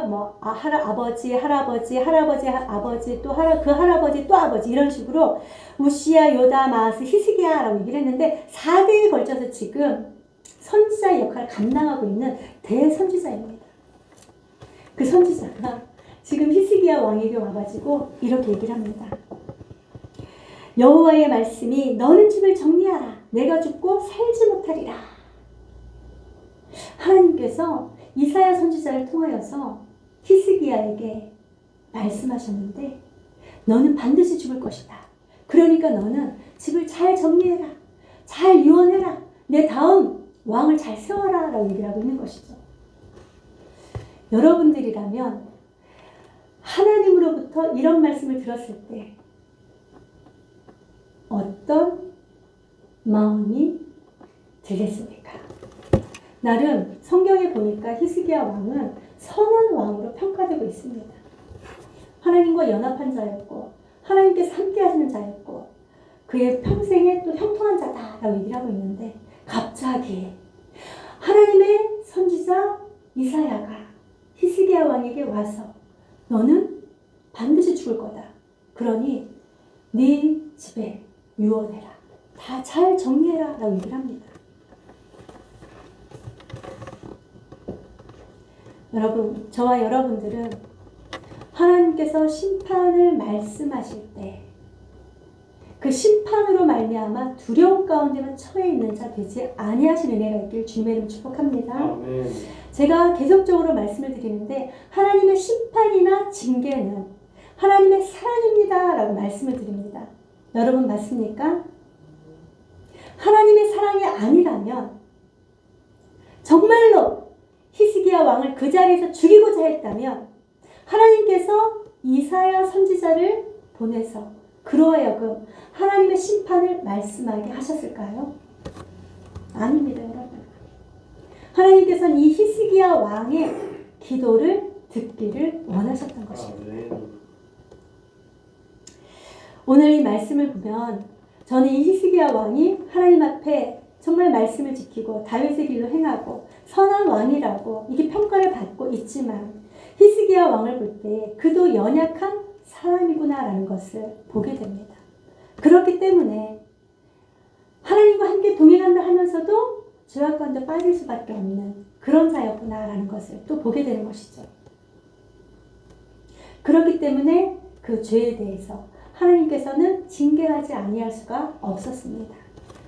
아버지 또 그 할아버지 또 아버지 이런 식으로 우시야 요담 아하스 히스기야라고 얘기를 했는데 4대에 걸쳐서 지금 선지자의 역할을 감당하고 있는 대선지자입니다. 그 선지자가 지금 히스기야 왕에게 와가지고 이렇게 얘기를 합니다. 여호와의 말씀이 너는 집을 정리하라. 내가 죽고 살지 못하리라. 하나님께서 이사야 선지자를 통하여서 히스기야에게 말씀하셨는데 너는 반드시 죽을 것이다. 그러니까 너는 집을 잘 정리해라. 잘 유언해라. 내 다음 왕을 잘 세워라 라고 얘기를 하고 있는 것이죠. 여러분들이라면 하나님으로부터 이런 말씀을 들었을 때 어떤 마음이 들겠습니까? 나름 성경에 보니까 히스기야 왕은 선한 왕으로 평가되고 있습니다. 하나님과 연합한 자였고 하나님께서 함께 하시는 자였고 그의 평생에 또 형통한 자다라고 얘기를 하고 있는데 갑자기 하나님의 선지자 이사야가 히스기야 왕에게 와서 너는 반드시 죽을 거다. 그러니 네 집에 유언해라. 다 잘 정리해라 라고 얘기를 합니다. 여러분, 저와 여러분들은 하나님께서 심판을 말씀하실 때 그 심판으로 말미암아 두려움 가운데만 처해 있는 자 되지 아니하신 은혜가 있길 주님의 이름으로 축복합니다. 아멘. 제가 계속적으로 말씀을 드리는데 하나님의 심판이나 징계는 하나님의 사랑입니다 라고 말씀을 드립니다. 여러분 맞습니까? 하나님의 사랑이 아니라면 정말로 히스기야 왕을 그 자리에서 죽이고자 했다면 하나님께서 이사야 선지자를 보내서 그로 하여금 하나님의 심판을 말씀하게 하셨을까요? 아닙니다, 여러분. 하나님께서는 이 히스기야 왕의 기도를 듣기를 원하셨던 것입니다. 아멘. 오늘 이 말씀을 보면 저는 이 히스기야 왕이 하나님 앞에 정말 말씀을 지키고 다윗의 길로 행하고 선한 왕이라고 이게 평가를 받고 있지만 히스기야 왕을 볼 때 그도 연약한 사람이구나라는 것을 보게 됩니다. 그렇기 때문에 하나님과 함께 동행한다 하면서도 죄악 가운데 빠질 수밖에 없는 그런 자였구나라는 것을 또 보게 되는 것이죠. 그렇기 때문에 그 죄에 대해서 하나님께서는 징계하지 아니할 수가 없었습니다.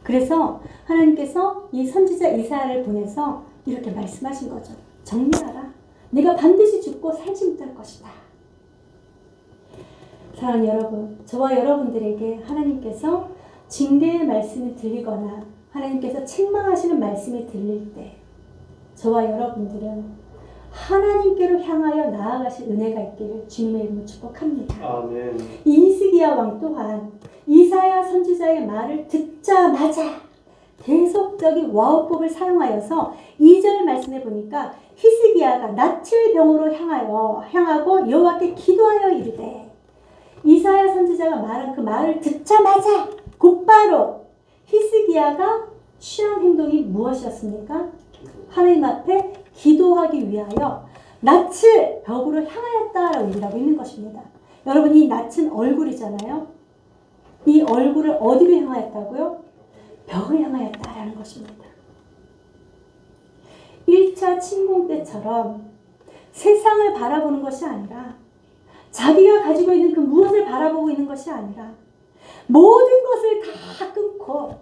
그래서 하나님께서 이 선지자 이사야를 보내서 이렇게 말씀하신 거죠. 정리하라. 네가 반드시 죽고 살지 못할 것이다. 사랑하는 여러분, 저와 여러분들에게 하나님께서 징계의 말씀이 들리거나 하나님께서 책망하시는 말씀이 들릴 때 저와 여러분들은 하나님께로 향하여 나아가실 은혜가 있기를 주님의 이름으로 축복합니다. 아멘. 이 히스기야 왕 또한 이사야 선지자의 말을 듣자마자 계속적인 와우법을 사용하여서 2절 말씀해 보니까 히스기야가 낯을 병으로 향하고 여호와께 기도하여 이르되 이사야 선지자가 말한 그 말을 듣자마자 곧바로 히스기야가 취한 행동이 무엇이었습니까? 하나님 앞에 기도하기 위하여 낯을 벽으로 향하였다라고 얘기하고 있는 것입니다. 여러분 이 낯은 얼굴이잖아요. 이 얼굴을 어디로 향하였다고요? 벽을 향하였다라는 것입니다. 1차 침공 때처럼 세상을 바라보는 것이 아니라 자기가 가지고 있는 그 무엇을 바라보고 있는 것이 아니라 모든 것을 다 끊고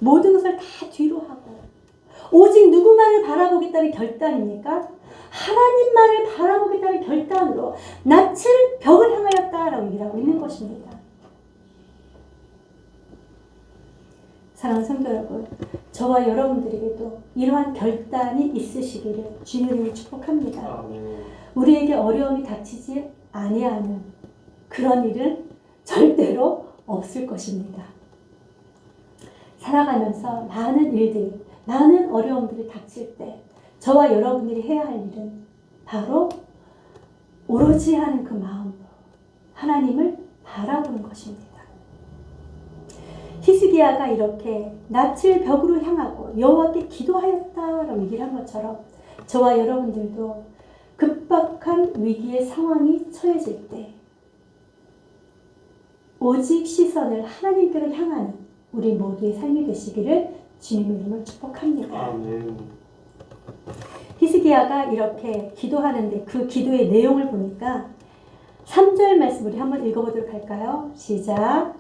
모든 것을 다 뒤로 하고 오직 누구만을 바라보겠다는 결단입니까? 하나님만을 바라보겠다는 결단으로 낯을 벽을 향하였다라고 얘기하고 있는 것입니다. 사랑하는 성도 여러분, 저와 여러분들에게도 이러한 결단이 있으시기를 주님을 축복합니다. 아멘. 우리에게 어려움이 닥치지 아니하는 그런 일은 절대로 없을 것입니다. 살아가면서 많은 일들, 많은 어려움들이 닥칠 때 저와 여러분들이 해야 할 일은 바로 오로지 하는 그 마음으로 하나님을 바라보는 것입니다. 히스기야가 이렇게 낯을 벽으로 향하고 여호와께 기도하였다라고 얘기를 한 것처럼 저와 여러분들도 급박한 위기의 상황이 처해질 때 오직 시선을 하나님께로 향하는 우리 모두의 삶이 되시기를 주님의 이름으로 축복합니다. 아멘. 히스기야가 이렇게 기도하는데 그 기도의 내용을 보니까 3절 말씀 우리 한번 읽어보도록 할까요? 시작.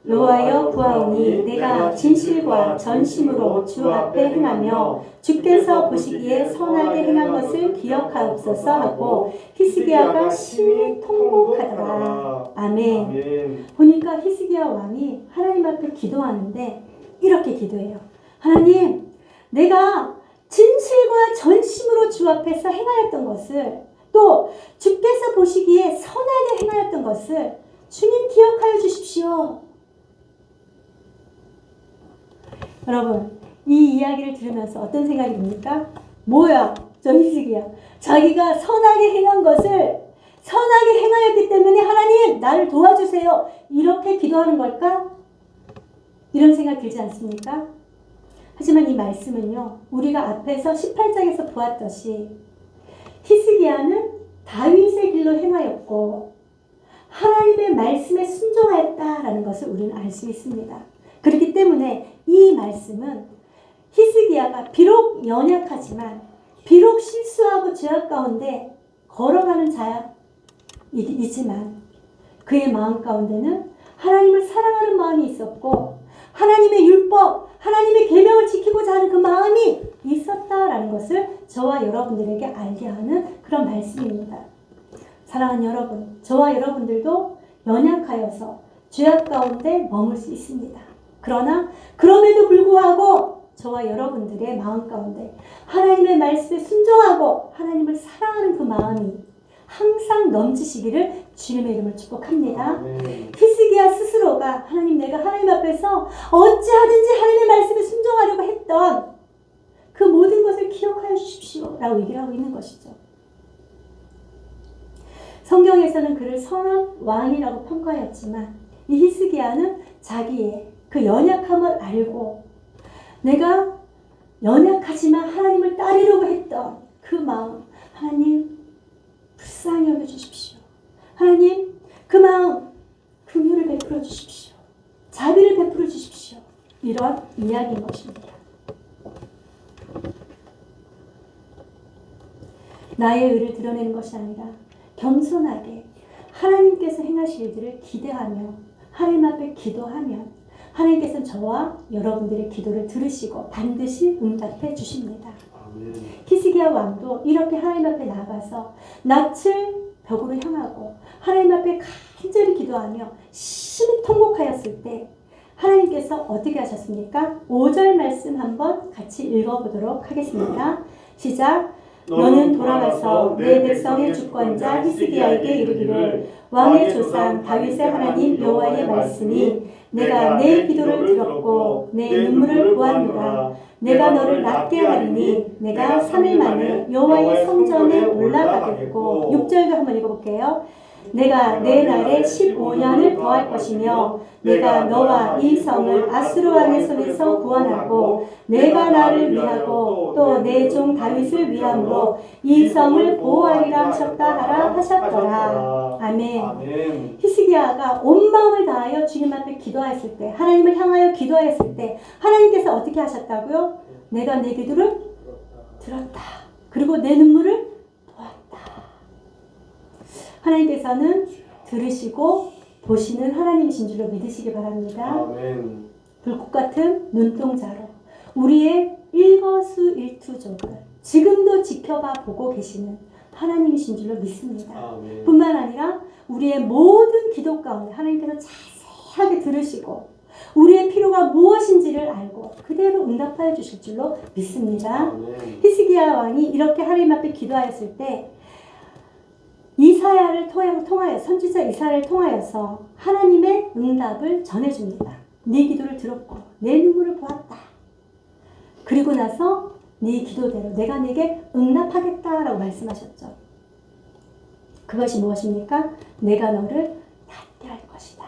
여호와여 구하오니 내가 진실과 전심으로 주 앞에 행하며 주께서 보시기에 선하게 행한 것을 기억하옵소서 하고 히스기야가 심히 통곡하더라. 아멘. 아멘. 보니까 히스기야 왕이 하나님 앞에 기도하는데 이렇게 기도해요. 하나님, 내가 진실과 전심으로 주 앞에서 행하였던 것을 또 주께서 보시기에 선하게 행하였던 것을 주님 기억하여 주십시오. 여러분, 이 이야기를 들으면서 어떤 생각이 듭니까? 뭐야, 저 히스기야. 자기가 선하게 행한 것을 선하게 행하였기 때문에 하나님 나를 도와주세요. 이렇게 기도하는 걸까? 이런 생각 들지 않습니까? 하지만 이 말씀은요, 우리가 앞에서 18장에서 보았듯이 히스기야는 다윗의 길로 행하였고 하나님의 말씀에 순종하였다라는 것을 우리는 알 수 있습니다. 그렇기 때문에 이 말씀은 히스기야가 비록 연약하지만 비록 실수하고 죄악 가운데 걸어가는 자이지만 그의 마음 가운데는 하나님을 사랑하는 마음이 있었고 하나님의 율법, 하나님의 계명을 지키고자 하는 그 마음이 있었다라는 것을 저와 여러분들에게 알게 하는 그런 말씀입니다. 사랑하는 여러분, 저와 여러분들도 연약하여서 죄악 가운데 머물 수 있습니다. 그러나 그럼에도 불구하고 저와 여러분들의 마음 가운데 하나님의 말씀에 순종하고 하나님을 사랑하는 그 마음이 항상 넘치시기를 주님의 이름을 축복합니다. 히스기야 스스로가 하나님, 내가 하나님 앞에서 어찌하든지 하나님의 말씀에 순종하려고 했던 그 모든 것을 기억하여 주십시오 라고 얘기를 하고 있는 것이죠. 성경에서는 그를 선한 왕이라고 평가하였지만 이 히스기야는 자기의 그 연약함을 알고 내가 연약하지만 하나님을 따르려고 했던 그 마음, 하나님 불쌍히 여겨주십시오. 하나님 그 마음 긍휼을 베풀어 주십시오. 자비를 베풀어 주십시오. 이런 이야기인 것입니다. 나의 의를 드러내는 것이 아니라 겸손하게 하나님께서 행하실 일들을 기대하며 하나님 앞에 기도하면 하나님께서는 저와 여러분들의 기도를 들으시고 반드시 응답해 주십니다. 히스기야 왕도 이렇게 하나님 앞에 나가서 낯을 벽으로 향하고 하나님 앞에 간절히 기도하며 심히 통곡하였을 때 하나님께서 어떻게 하셨습니까? 5절 말씀 한번 같이 읽어보도록 하겠습니다. 시작. 너는 돌아가서 내 백성의 주권자 히스기야에게 이르기를 왕의 조상 다윗의 하나님 여호와의 말씀이 내가 내 기도를 들었고 내 눈물을 보았노라. 내가 너를 낫게 하리니 내가 3일 만에 여호와의 성전에 올라가겠고 6절도 한번 읽어볼게요. 내가 내 날에 15년을 더할 것이며 내가 너와 이 성을 아수르 왕의 손에서 구원하고 내가 나를 위하고 또 내 종 다윗을 위함으로 이 성을 보호하리라 하셨다 하라 하셨더라. 아멘. 히스기야가 온 마음을 다하여 주님 앞에 기도하였을 때, 하나님을 향하여 기도하였을 때 하나님께서 어떻게 하셨다고요? 내가 내 기도를 들었다. 그리고 내 눈물을 보았다. 하나님께서는 들으시고 보시는 하나님이신 줄로 믿으시기 바랍니다. 아멘. 불꽃 같은 눈동자로 우리의 일거수일투족을 지금도 지켜봐 보고 계시는 하나님이신 줄로 믿습니다. 아멘. 뿐만 아니라 우리의 모든 기도 가운데 하나님께서 자세하게 들으시고 우리의 필요가 무엇인지를 알고 그대로 응답하여 주실 줄로 믿습니다. 아멘. 히스기야 왕이 이렇게 하나님 앞에 기도하였을 때 이사야를 통하여 선지자 이사야를 통하여서 하나님의 응답을 전해줍니다. 네 기도를 들었고 내 눈물을 보았다. 그리고 나서 네 기도대로 내가 네게 응답하겠다라고 말씀하셨죠. 그것이 무엇입니까? 내가 너를 낫게 할 것이다.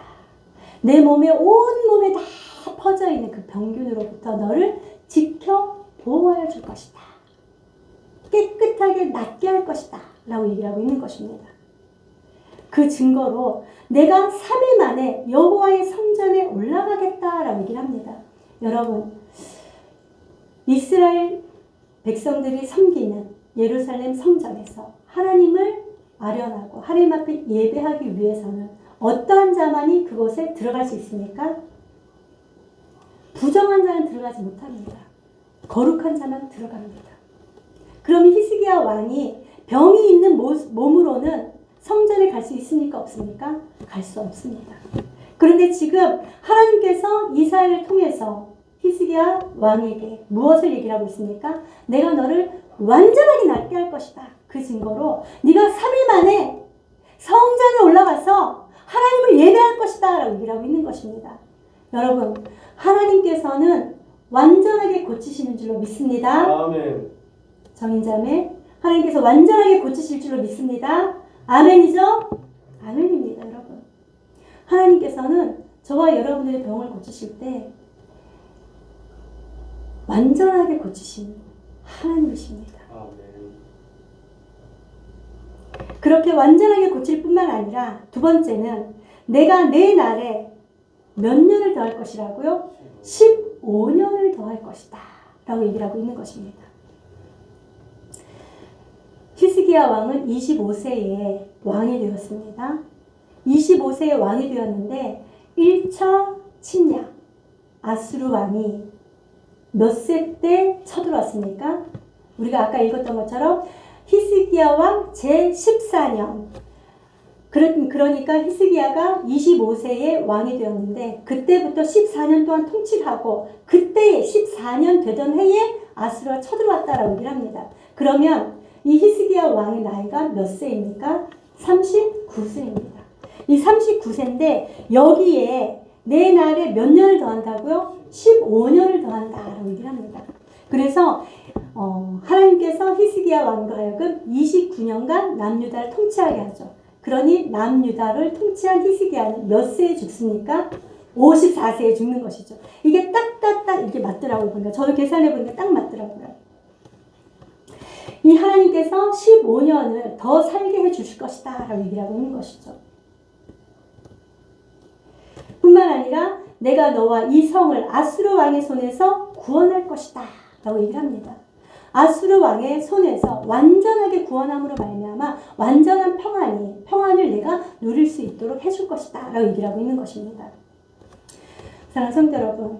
내 몸에 온 몸에 다 퍼져 있는 그 병균으로부터 너를 지켜 보호하여 줄 것이다. 깨끗하게 낫게 할 것이다. 라고 얘기를 하고 있는 것입니다. 그 증거로 내가 3일 만에 여호와의 성전에 올라가겠다라고 얘기를 합니다. 여러분, 이스라엘 백성들이 섬기는 예루살렘 성전에서 하나님을 아련하고 하나님 앞에 예배하기 위해서는 어떠한 자만이 그곳에 들어갈 수 있습니까? 부정한 자는 들어가지 못합니다. 거룩한 자만 들어갑니다. 그러면 히스기야 왕이 병이 있는 몸으로는 성전에 갈 수 있습니까? 없습니까? 갈 수 없습니다. 그런데 지금 하나님께서 이사야를 통해서 히스기야 왕에게 무엇을 얘기를 하고 있습니까? 내가 너를 완전하게 낫게 할 것이다. 그 증거로 네가 3일 만에 성전에 올라가서 하나님을 예배할 것이다 라고 얘기를 하고 있는 것입니다. 여러분, 하나님께서는 완전하게 고치시는 줄로 믿습니다. 아멘. 정인자매, 하나님께서 완전하게 고치실 줄로 믿습니다. 아멘이죠? 아멘입니다, 여러분. 하나님께서는 저와 여러분들의 병을 고치실 때 완전하게 고치신 하나님이십니다. 아멘. 그렇게 완전하게 고칠 뿐만 아니라 두 번째는 내가 내 날에 몇 년을 더할 것이라고요? 15년을 더할 것이다 라고 얘기를 하고 있는 것입니다. 히스기야 왕은 25세에 왕이 되었습니다. 25세에 왕이 되었는데 1차 침략 아수르 왕이 몇 세 때 쳐들어왔습니까? 우리가 아까 읽었던 것처럼 히스기야 왕 제14년 그러니까 히스기야가 25세에 왕이 되었는데 그때부터 14년 동안 통치를 하고 그때 14년 되던 해에 아수르가 쳐들어왔다라고 얘기를 합니다. 그러면 이 히스기야 왕의 나이가 몇 세입니까? 39세입니다. 이 39세인데 여기에 내 날에 몇 년을 더한다고요? 15년을 더한다라고 얘기를 합니다. 그래서 하나님께서 히스기야 왕과 하여금 29년간 남유다를 통치하게 하죠. 그러니 남유다를 통치한 히스기야는 몇 세에 죽습니까? 54세에 죽는 것이죠. 이게 딱딱딱 이렇게 맞더라고요. 보니까 저도 계산해 보니까 딱 맞더라고요. 이 하나님께서 15년을 더 살게 해 주실 것이다 라고 얘기를 하고 있는 것이죠. 뿐만 아니라 내가 너와 이 성을 아수르 왕의 손에서 구원할 것이다 라고 얘기를 합니다. 아수르 왕의 손에서 완전하게 구원함으로 말미암아 완전한 평안을 내가 누릴 수 있도록 해줄 것이다 라고 얘기를 하고 있는 것입니다. 사랑하는 성도 여러분,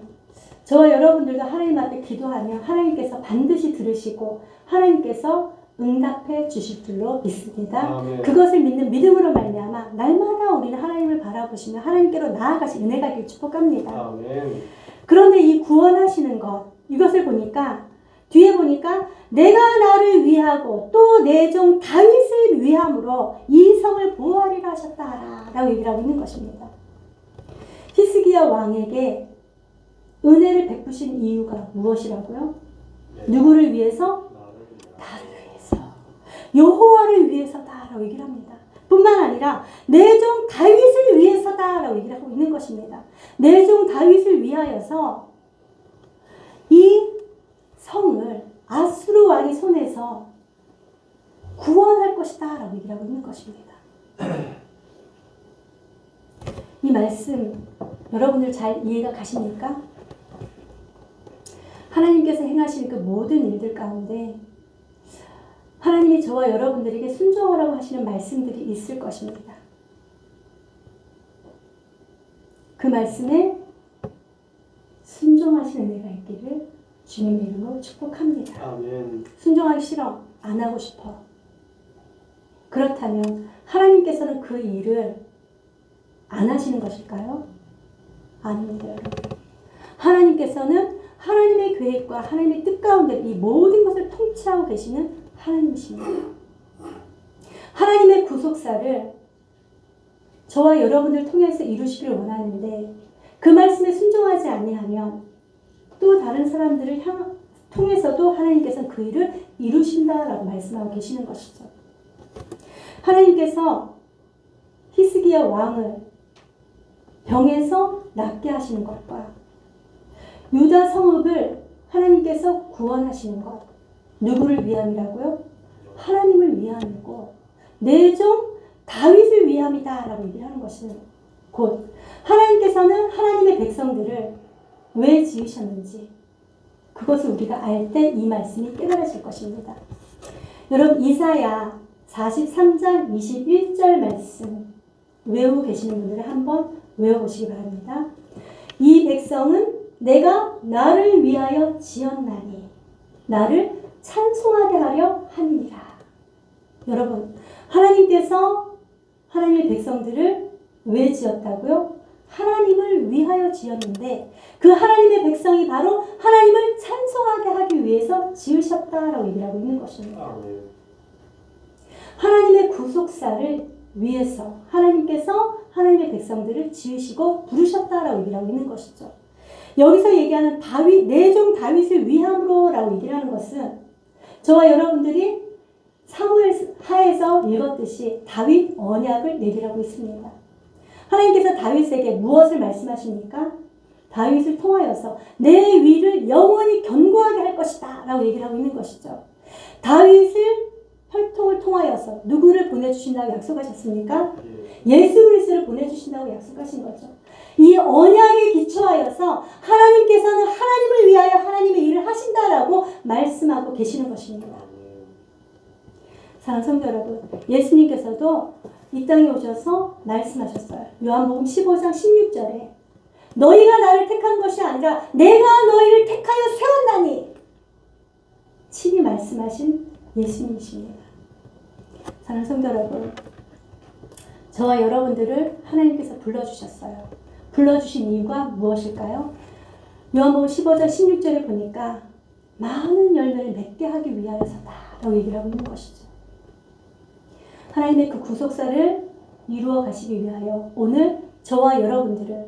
저와 여러분들도 하나님 앞에 기도하면 하나님께서 반드시 들으시고 하나님께서 응답해 주실 줄로 믿습니다. 아멘. 그것을 믿는 믿음으로 말미암아 날마다 우리는 하나님을 바라보시며 하나님께로 나아가시 은혜가 있길 축복합니다. 아멘. 그런데 이 구원하시는 것 이것을 보니까 뒤에 보니까 내가 나를 위하고 또 내 종 다윗을 위함으로 이 성을 보호하리라 하셨다 라고 얘기를 하고 있는 것입니다. 히스기야 왕에게 은혜를 베푸신 이유가 무엇이라고요? 네. 누구를 위해서? 나를 위해서. 여호와를 위해서다라고 얘기를 합니다. 뿐만 아니라 내 종 다윗을 위해서다라고 얘기를 하고 있는 것입니다. 내 종 다윗을 위하여서 이 성을 아수르 왕의 손에서 구원할 것이다 라고 얘기를 하고 있는 것입니다. 이 말씀 여러분들 잘 이해가 가십니까? 하나님께서 행하시는 그 모든 일들 가운데 하나님이 저와 여러분들에게 순종하라고 하시는 말씀들이 있을 것입니다. 그 말씀에 순종하시는 은혜가 있기를 주님의 이름으로 축복합니다. 아멘. 순종하기 싫어. 안 하고 싶어. 그렇다면 하나님께서는 그 일을 안 하시는 것일까요? 아닙니다, 여러분. 하나님께서는 하나님의 계획과 하나님의 뜻 가운데 이 모든 것을 통치하고 계시는 하나님이십니다. 하나님의 구속사를 저와 여러분들 통해서 이루시기를 원하는데 그 말씀에 순종하지 아니하면 또 다른 사람들을 통해서도 하나님께서는 그 일을 이루신다라고 말씀하고 계시는 것이죠. 하나님께서 히스기야 왕을 병에서 낫게 하시는 것과 유다 성읍을 하나님께서 구원하시는 것 누구를 위함이라고요? 하나님을 위함이고 내 종 다윗을 위함이다 라고 얘기를 하는 것은 곧 하나님께서는 하나님의 백성들을 왜 지으셨는지 그것을 우리가 알 때 이 말씀이 깨달아질 것입니다. 여러분 이사야 43장 21절 말씀 외우고 계시는 분들은 한번 외워보시기 바랍니다. 이 백성은 내가 나를 위하여 지었나니 나를 찬송하게 하려 함이니라. 여러분 하나님께서 하나님의 백성들을 왜 지었다고요? 하나님을 위하여 지었는데 그 하나님의 백성이 바로 하나님을 찬송하게 하기 위해서 지으셨다라고 얘기를 하고 있는 것입니다. 아멘. 하나님의 구속사를 위해서 하나님께서 하나님의 백성들을 지으시고 부르셨다라고 얘기를 하고 있는 것이죠. 여기서 얘기하는 다윗, 내 종 다윗을 위함으로라고 얘기를 하는 것은 저와 여러분들이 사무엘 하에서 읽었듯이 다윗 언약을 얘기를 하고 있습니다. 하나님께서 다윗에게 무엇을 말씀하십니까? 다윗을 통하여서 내 위를 영원히 견고하게 할 것이다 라고 얘기를 하고 있는 것이죠. 다윗을 혈통을 통하여서 누구를 보내주신다고 약속하셨습니까? 예수 그리스도를 보내주신다고 약속하신 거죠. 이 언약에 기초하여서 하나님께서는 하나님을 위하여 하나님의 일을 하신다라고 말씀하고 계시는 것입니다. 사랑하는 성도 여러분, 예수님께서도 이 땅에 오셔서 말씀하셨어요. 요한복음 15장 16절에 너희가 나를 택한 것이 아니라 내가 너희를 택하여 세웠나니 친히 말씀하신 예수님이십니다. 사랑하는 성도 여러분, 저와 여러분들을 하나님께서 불러주셨어요. 불러주신 이유가 무엇일까요? 요한복음 15장 16절에 보니까 많은 열매를 맺게 하기 위하여서다라고 얘기를 하고 있는 것이죠. 하나님의 그 구속사를 이루어 가시기 위하여 오늘 저와 여러분들을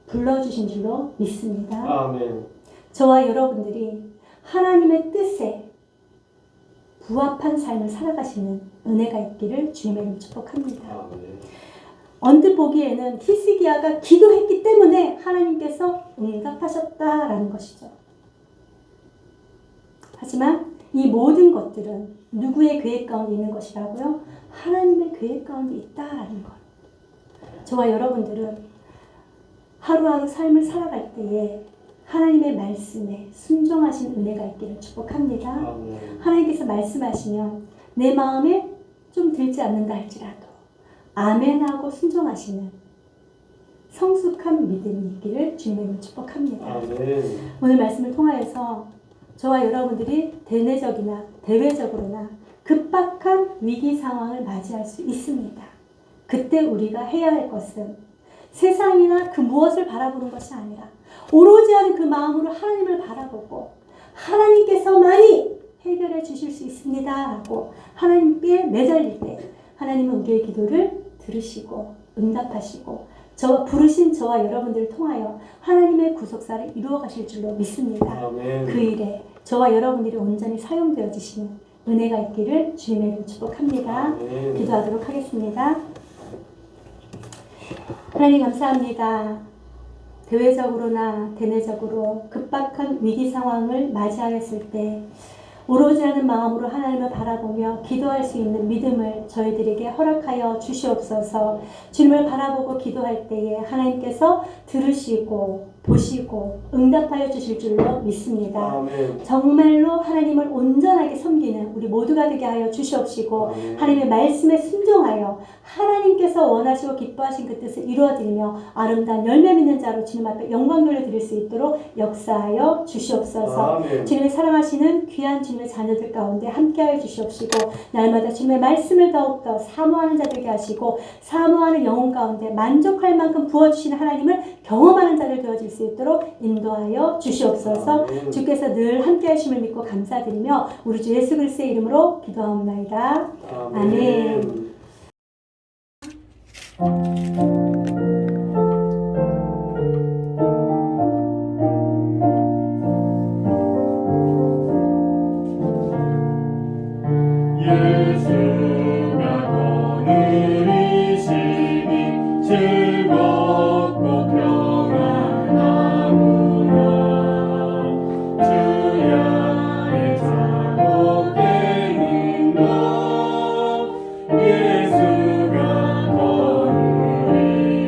불러주신 줄로 믿습니다. 아멘. 저와 여러분들이 하나님의 뜻에 부합한 삶을 살아가시는 은혜가 있기를 주님의 이름으로 축복합니다. 아멘. 언뜻 보기에는 히스기야가 기도했기 때문에 하나님께서 응답하셨다라는 것이죠. 하지만 이 모든 것들은 누구의 계획 가운데 있는 것이라고요? 하나님의 계획 가운데 있다라는 것. 저와 여러분들은 하루하루 삶을 살아갈 때에 하나님의 말씀에 순종하신 은혜가 있기를 축복합니다. 아멘. 하나님께서 말씀하시면 내 마음에 좀 들지 않는다 할지라도 아멘하고 순종하시는 성숙한 믿음이 있기를 주님의 축복합니다. 아멘. 오늘 말씀을 통하여서 저와 여러분들이 대내적이나 대외적으로나 급박한 위기 상황을 맞이할 수 있습니다. 그때 우리가 해야 할 것은 세상이나 그 무엇을 바라보는 것이 아니라 오로지 하는 그 마음으로 하나님을 바라보고 하나님께서만이 해결해 주실 수 있습니다 라고 하나님께 매달릴 때 하나님은 우리의 기도를 들으시고 응답하시고 부르신 저와 여러분들을 통하여 하나님의 구속사를 이루어 가실 줄로 믿습니다. 아멘. 그 일에 저와 여러분들이 온전히 사용되어지시는 은혜가 있기를 주님의 이름으로 축복합니다. 아멘. 기도하도록 하겠습니다. 하나님 감사합니다. 대외적으로나 대내적으로 급박한 위기 상황을 맞이하였을 때 오로지 하는 마음으로 하나님을 바라보며 기도할 수 있는 믿음을 저희들에게 허락하여 주시옵소서. 주님을 바라보고 기도할 때에 하나님께서 들으시고 보시고 응답하여 주실 줄로 믿습니다. 아멘. 정말로 하나님을 온전하게 섬기는 우리 모두가 되게 하여 주시옵시고 아멘. 하나님의 말씀에 순종하여 하나님께서 원하시고 기뻐하신 그 뜻을 이루어드리며 아름다운 열매 맺는 자로 주님 앞에 영광 돌려드릴 수 있도록 역사하여 주시옵소서. 아멘. 주님을 사랑하시는 귀한 주님의 자녀들 가운데 함께하여 주시옵시고 날마다 주님의 말씀을 더욱더 사모하는 자 되게 하시고 사모하는 영혼 가운데 만족할 만큼 부어주시는 하나님을 경험하는 자를 되어질 수 있도록 인도하여 주시옵소서. 아멘. 주께서 늘 함께 하심을 믿고 감사드리며 우리 주 예수 그리스도의 이름으로 기도하옵나이다. 아멘. 예수가 거느리시니 즐겁고 평안하구나. 주야의 자복되는 것 예수가 거느리시니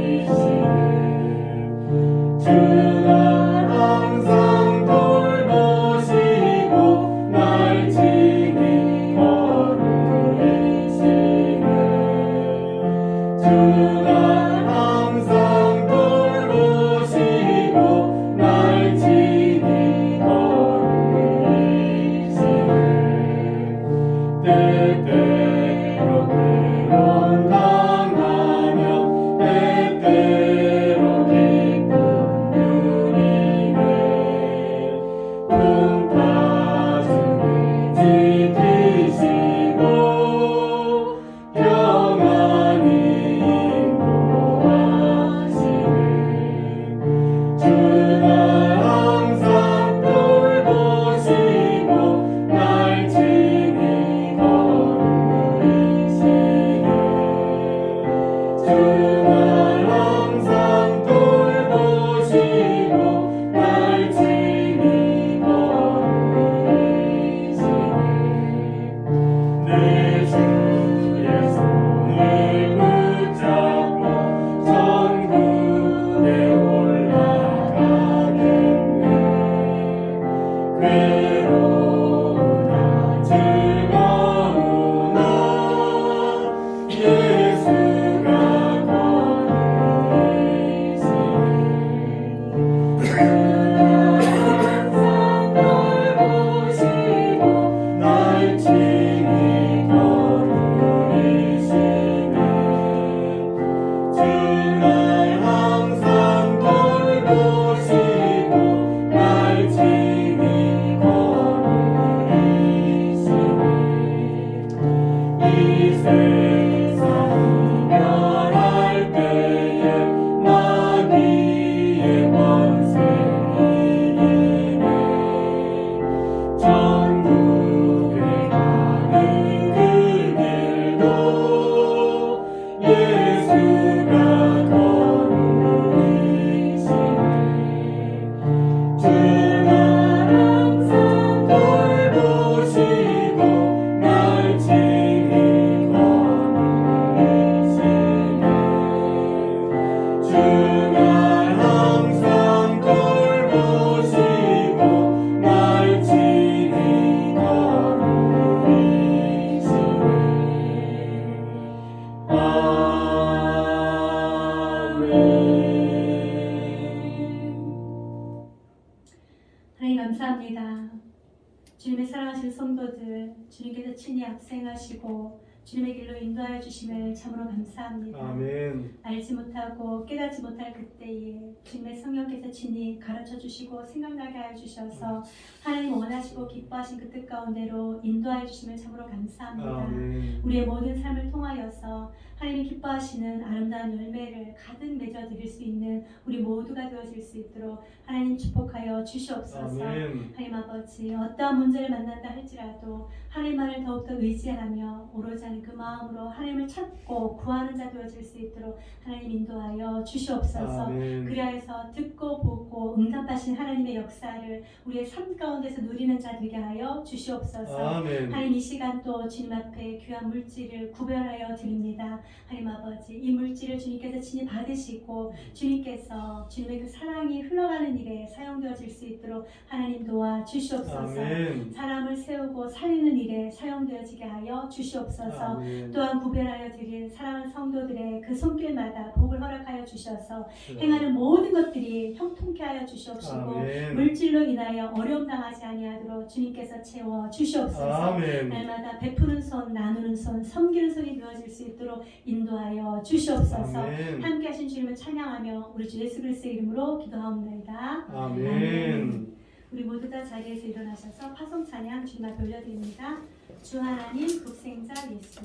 세상 이별할 때에 마귀의 권세 이기네 천국에 가는 그 길도 예수가 거느리시네 주가 항상 돌보시고 날 친히 거느리시네 주가 항상 돌보시고 날 친히 거느리시네 하나님 감사합니다. 주님의 사랑하신 성도들 주님께서 친히 앞생하시고 주님의 길로 인도하여 주심을 참으로 감사합니다. 아멘. 알지 못하고 깨닫지 못할 그때에 주님의 성령께서 친히 가르쳐 주시고 생각나게 하여 주셔서 하나님 원하시고 기뻐하신 그 뜻 가운데로 인도하여 주심을 참으로 감사합니다. 아멘. 우리의 모든 삶을 통하여서 하나님이 기뻐하시는 아름다운 열매를 가득 맺어 드릴 수 있는 우리 모두가 되어질 수 있도록 하나님 축복하여 주시옵소서. 아멘. 하나님 아버지 어떠한 문제를 만난다 할지라도 하나님만을 더욱더 의지하며 오로지 하는 그 마음으로 하나님을 찾고 구하는 자 되어질 수 있도록 하나님 인도하여 주시옵소서. 아멘. 그리하여서 듣고 보고 응답하신 하나님의 역사를 우리의 삶 가운데서 누리는 자 되게 하여 주시옵소서. 아멘. 하나님 이 시간 또 주님 앞에 귀한 물질을 구별하여 드립니다. 하나님 아버지 이 물질을 주님께서 친히 받으시고 주님께서 주님의 그 사랑이 흘러가는 일에 사용되어질 수 있도록 하나님 도와 주시옵소서. 아멘. 사람을 세우고 살리는 일에 사용되어지게 하여 주시옵소서. 아멘. 또한 구별하여 드린 사랑하는 성도들의 그 손길마다 복을 허락하여 주셔서 행하는 모든 것들이 형통케 하여 주시옵시고 아멘. 물질로 인하여 어려움 당하지 아니하도록 주님께서 채워 주시옵소서. 아멘. 날마다 베푸는 손, 나누는 손, 섬기는 손이 되어질 수 있도록 인도하여 주시옵소서. 아멘. 함께 하신 주님을 찬양하며 우리 주 예수 그리스도의 이름으로 기도하옵나이다. 아멘. 우리 모두 다 자리에서 일어나셔서 파송 찬양 주님 앞에 올려드립니다. 주 하나님 독생자 예수.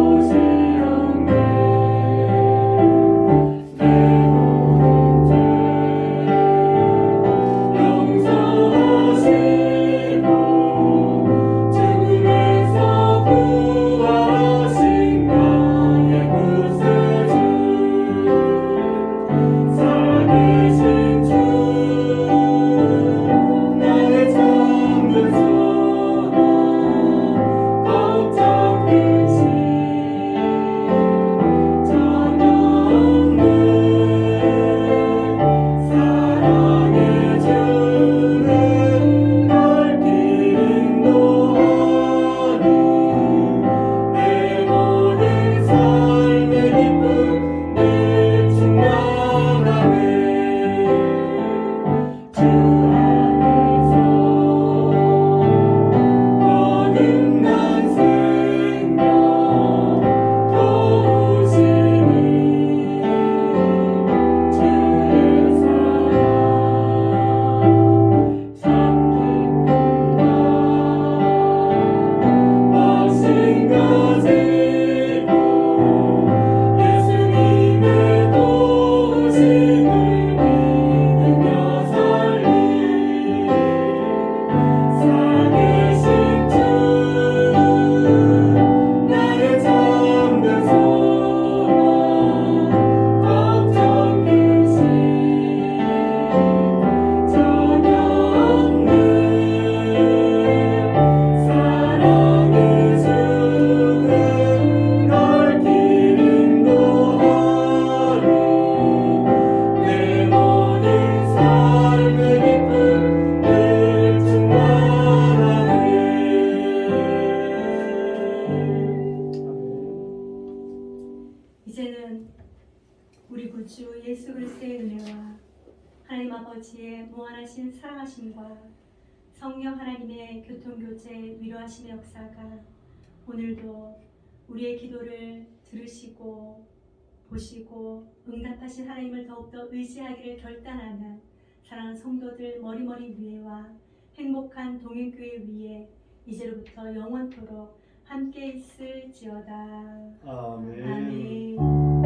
오시옵네 아버지의 무한하신 사랑하심과 성령 하나님의 교통교제 위로하심의 역사가 오늘도 우리의 기도를 들으시고 보시고 응답하신 하나님을 더욱더 의지하기를 결단하는 사랑하는 성도들 머리머리 위에와 행복한 동행교회 위에 이제로부터 영원토록 함께 있을지어다. 아멘. 아멘.